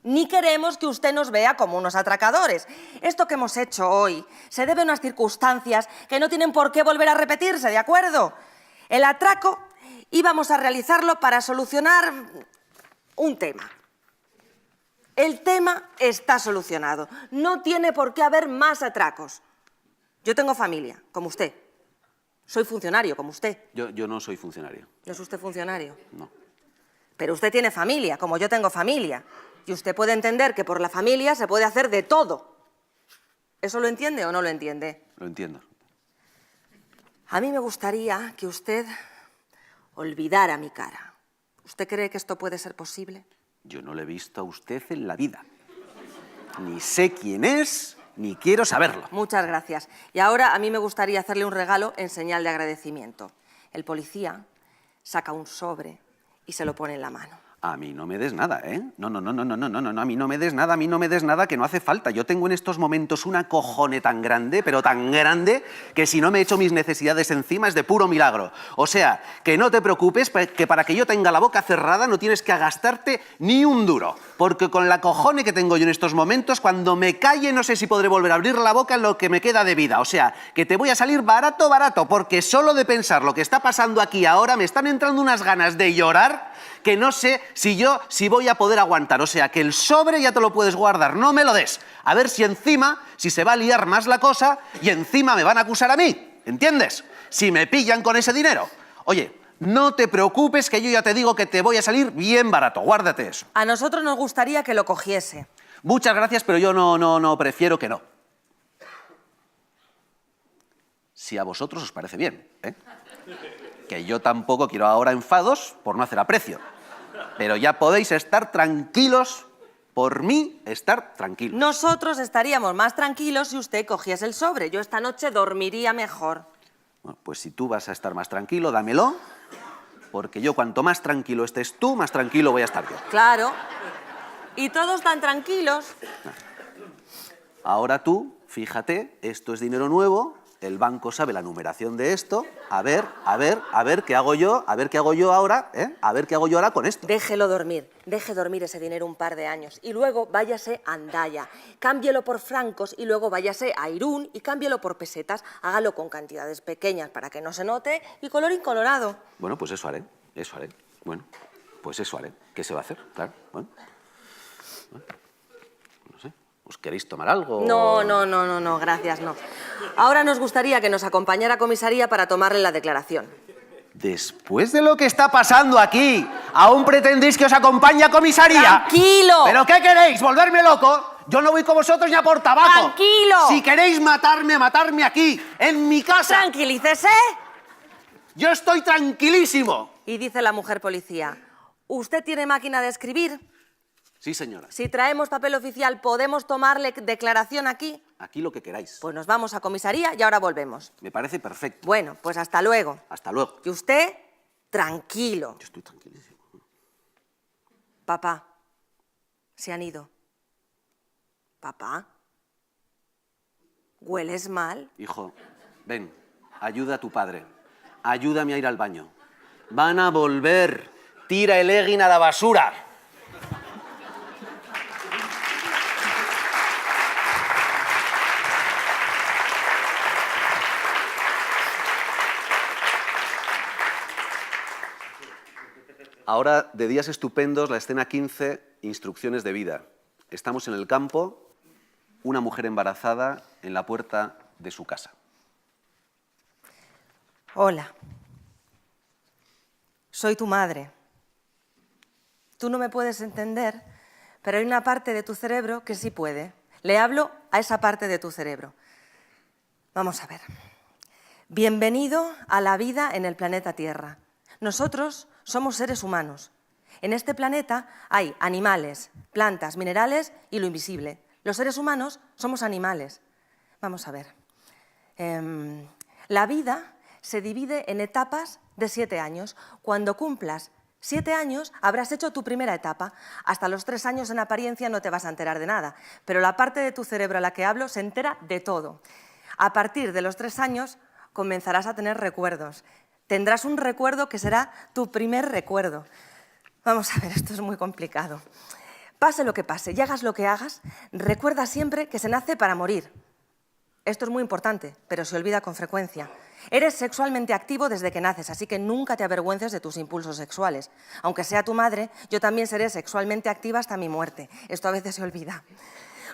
Ni queremos que usted nos vea como unos atracadores. Esto que hemos hecho hoy se debe a unas circunstancias que no tienen por qué volver a repetirse, ¿de acuerdo? El atraco íbamos a realizarlo para solucionar un tema. El tema está solucionado. No tiene por qué haber más atracos. Yo tengo familia, como usted. Soy funcionario, como usted. Yo no soy funcionario. ¿No es usted funcionario? No. Pero usted tiene familia, como yo tengo familia. Y usted puede entender que por la familia se puede hacer de todo. ¿Eso lo entiende o no lo entiende? Lo entiendo. A mí me gustaría que usted olvidara mi cara. ¿Usted cree que esto puede ser posible? Yo no le he visto a usted en la vida. Ni sé quién es, ni quiero saberlo. Muchas gracias. Y ahora a mí me gustaría hacerle un regalo en señal de agradecimiento. El policía saca un sobre y se lo pone en la mano. A mí no me des nada, ¿eh? No, a mí no me des nada, que no hace falta. Yo tengo en estos momentos una cojone tan grande, pero tan grande, que si no me echo mis necesidades encima es de puro milagro. O sea, que no te preocupes, que para que yo tenga la boca cerrada no tienes que gastarte ni un duro. Porque con la cojone que tengo yo en estos momentos, cuando me calle no sé si podré volver a abrir la boca en lo que me queda de vida. O sea, que te voy a salir barato, porque solo de pensar lo que está pasando aquí ahora me están entrando unas ganas de llorar que no sé si voy a poder aguantar. O sea, que el sobre ya te lo puedes guardar, no me lo des. A ver si encima, si se va a liar más la cosa y encima me van a acusar a mí, ¿entiendes? Si me pillan con ese dinero. Oye, no te preocupes, que yo ya te digo que te voy a salir bien barato, guárdate eso. A nosotros nos gustaría que lo cogiese. Muchas gracias, pero yo no, prefiero que no. Si a vosotros os parece bien, ¿eh? Que yo tampoco quiero ahora enfados por no hacer aprecio. Pero ya podéis estar tranquilos, por mí, estar tranquilos. Nosotros estaríamos más tranquilos si usted cogiese el sobre. Yo esta noche dormiría mejor. Bueno, pues si tú vas a estar más tranquilo, dámelo, porque yo cuanto más tranquilo estés tú, más tranquilo voy a estar yo. Claro. Y todos tan tranquilos. Ahora tú, fíjate, esto es dinero nuevo, el banco sabe la numeración de esto, a ver qué hago yo, ahora, ¿eh? A ver qué hago yo ahora con esto. Déjelo dormir, deje dormir ese dinero un par de años y luego váyase a Hendaya, cámbielo por francos y luego váyase a Irún y cámbielo por pesetas, hágalo con cantidades pequeñas para que no se note y colorín colorado. Bueno, pues eso haré. Bueno, pues eso haré. ¿Qué se va a hacer? Claro, bueno. No sé, ¿os queréis tomar algo? No, gracias, no. Ahora nos gustaría que nos acompañara a comisaría para tomarle la declaración. Después de lo que está pasando aquí, ¿aún pretendéis que os acompañe a comisaría? ¡Tranquilo! ¿Pero qué queréis? ¿Volverme loco? Yo no voy con vosotros ni a por tabaco. ¡Tranquilo! Si queréis matarme aquí, en mi casa. ¡Tranquilícese! Yo estoy tranquilísimo. Y dice la mujer policía, ¿usted tiene máquina de escribir? Sí, señora. Si traemos papel oficial, ¿podemos tomarle declaración aquí? Aquí lo que queráis. Pues nos vamos a comisaría y ahora volvemos. Me parece perfecto. Bueno, pues hasta luego. Hasta luego. Y usted, tranquilo. Yo estoy tranquilísimo. Papá, se han ido. Papá, ¿hueles mal? Hijo, ven, ayuda a tu padre. Ayúdame a ir al baño. Van a volver. Tira el egging a la basura. Ahora, de Días Estupendos, la escena 15, instrucciones de vida. Estamos en el campo, una mujer embarazada en la puerta de su casa. Hola. Soy tu madre. Tú no me puedes entender, pero hay una parte de tu cerebro que sí puede. Le hablo a esa parte de tu cerebro. Vamos a ver. Bienvenido a la vida en el planeta Tierra. Nosotros somos seres humanos. En este planeta hay animales, plantas, minerales y lo invisible. Los seres humanos somos animales. Vamos a ver. La vida se divide en etapas de 7 años. Cuando cumplas 7 años habrás hecho tu primera etapa. Hasta los 3 años en apariencia no te vas a enterar de nada, pero la parte de tu cerebro a la que hablo se entera de todo. A partir de los 3 años comenzarás a tener recuerdos. Tendrás un recuerdo que será tu primer recuerdo. Vamos a ver, esto es muy complicado. Pase lo que pase y hagas lo que hagas, recuerda siempre que se nace para morir. Esto es muy importante, pero se olvida con frecuencia. Eres sexualmente activo desde que naces, así que nunca te avergüences de tus impulsos sexuales. Aunque sea tu madre, yo también seré sexualmente activa hasta mi muerte. Esto a veces se olvida.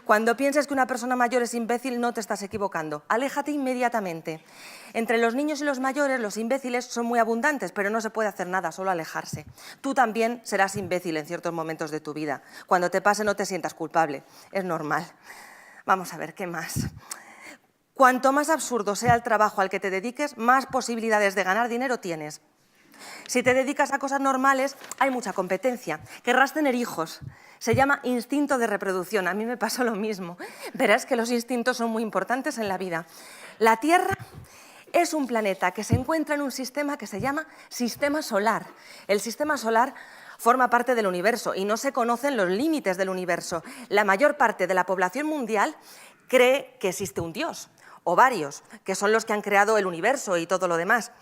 Cuando pienses que una persona mayor es imbécil, no te estás equivocando. Aléjate inmediatamente. Entre los niños y los mayores, los imbéciles son muy abundantes, pero no se puede hacer nada, solo alejarse. Tú también serás imbécil en ciertos momentos de tu vida. Cuando te pase, no te sientas culpable. Es normal. Vamos a ver, ¿qué más? Cuanto más absurdo sea el trabajo al que te dediques, más posibilidades de ganar dinero tienes. Si te dedicas a cosas normales, hay mucha competencia. Querrás tener hijos. Se llama instinto de reproducción. A mí me pasó lo mismo. Verás que los instintos son muy importantes en la vida. La Tierra es un planeta que se encuentra en un sistema que se llama sistema solar. El sistema solar forma parte del universo y no se conocen los límites del universo. La mayor parte de la población mundial cree que existe un Dios, o varios, que son los que han creado el universo y todo lo demás.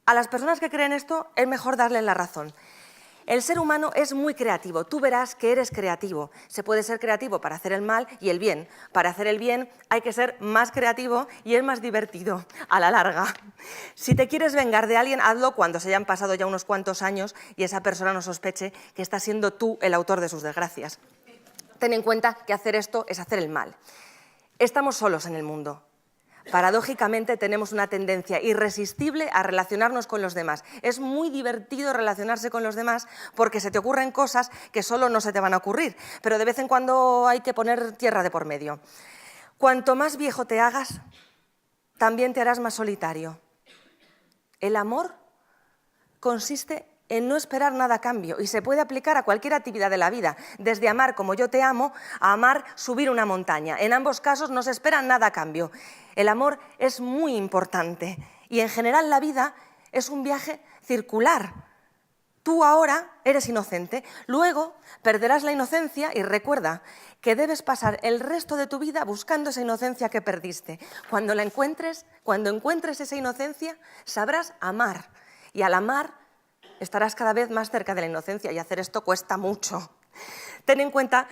A las personas que creen esto es mejor darles la razón. El ser humano es muy creativo, tú verás que eres creativo. Se puede ser creativo para hacer el mal y el bien. Para hacer el bien hay que ser más creativo y es más divertido, a la larga. Si te quieres vengar de alguien, hazlo cuando se hayan pasado ya unos cuantos años y esa persona no sospeche que estás siendo tú el autor de sus desgracias. Ten en cuenta que hacer esto es hacer el mal. Estamos solos en el mundo. Paradójicamente tenemos una tendencia irresistible a relacionarnos con los demás. Es muy divertido relacionarse con los demás porque se te ocurren cosas que solo no se te van a ocurrir, pero de vez en cuando hay que poner tierra de por medio. Cuanto más viejo te hagas, también te harás más solitario. El amor consiste en no esperar nada a cambio y se puede aplicar a cualquier actividad de la vida, desde amar como yo te amo a amar subir una montaña. En ambos casos no se espera nada a cambio. El amor es muy importante y en general la vida es un viaje circular. Tú ahora eres inocente, luego perderás la inocencia y recuerda que debes pasar el resto de tu vida buscando esa inocencia que perdiste. Cuando encuentres esa inocencia, sabrás amar y al amar estarás cada vez más cerca de la inocencia y hacer esto cuesta mucho. Ten en cuenta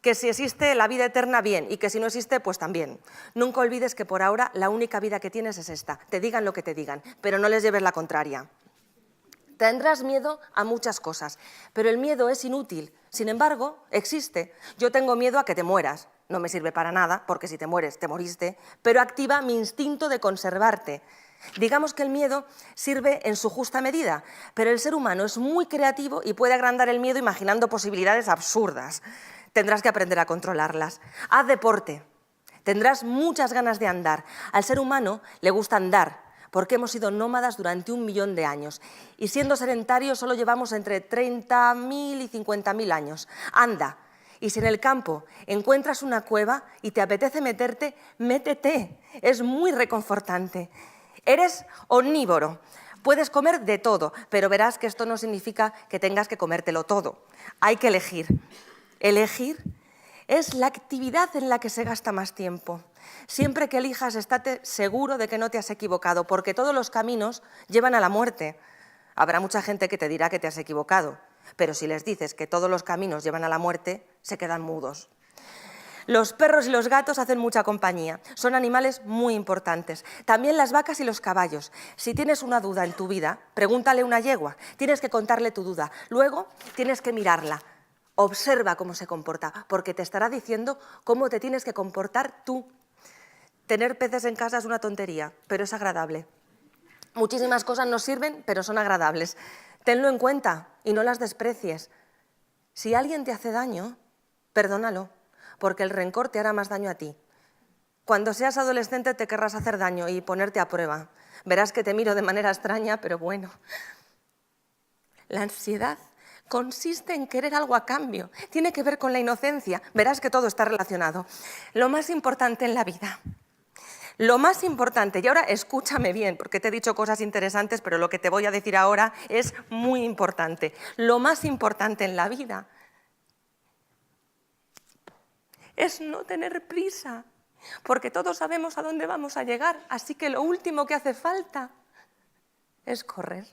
que si existe la vida eterna, bien, y que si no existe, pues también. Nunca olvides que por ahora la única vida que tienes es esta. Te digan lo que te digan, pero no les lleves la contraria. Tendrás miedo a muchas cosas, pero el miedo es inútil. Sin embargo, existe. Yo tengo miedo a que te mueras. No me sirve para nada, porque si te mueres, te moriste, pero activa mi instinto de conservarte. Digamos que el miedo sirve en su justa medida, pero el ser humano es muy creativo y puede agrandar el miedo imaginando posibilidades absurdas. Tendrás que aprender a controlarlas. Haz deporte. Tendrás muchas ganas de andar. Al ser humano le gusta andar, porque hemos sido nómadas durante 1 millón de años. Y siendo sedentarios solo llevamos entre 30.000 y 50.000 años. Anda. Y si en el campo encuentras una cueva y te apetece meterte, métete. Es muy reconfortante. Eres omnívoro, puedes comer de todo, pero verás que esto no significa que tengas que comértelo todo. Hay que elegir. Elegir es la actividad en la que se gasta más tiempo. Siempre que elijas, estate seguro de que no te has equivocado, porque todos los caminos llevan a la muerte. Habrá mucha gente que te dirá que te has equivocado, pero si les dices que todos los caminos llevan a la muerte, se quedan mudos. Los perros y los gatos hacen mucha compañía, son animales muy importantes. También las vacas y los caballos. Si tienes una duda en tu vida, pregúntale a una yegua, tienes que contarle tu duda. Luego tienes que mirarla, observa cómo se comporta, porque te estará diciendo cómo te tienes que comportar tú. Tener peces en casa es una tontería, pero es agradable. Muchísimas cosas no sirven, pero son agradables. Tenlo en cuenta y no las desprecies. Si alguien te hace daño, perdónalo, porque el rencor te hará más daño a ti. Cuando seas adolescente te querrás hacer daño y ponerte a prueba. Verás que te miro de manera extraña, pero bueno. La ansiedad consiste en querer algo a cambio. Tiene que ver con la inocencia. Verás que todo está relacionado. Lo más importante en la vida. Lo más importante, y ahora escúchame bien, porque te he dicho cosas interesantes, pero lo que te voy a decir ahora es muy importante. Lo más importante en la vida es no tener prisa, porque todos sabemos a dónde vamos a llegar, así que lo último que hace falta es correr.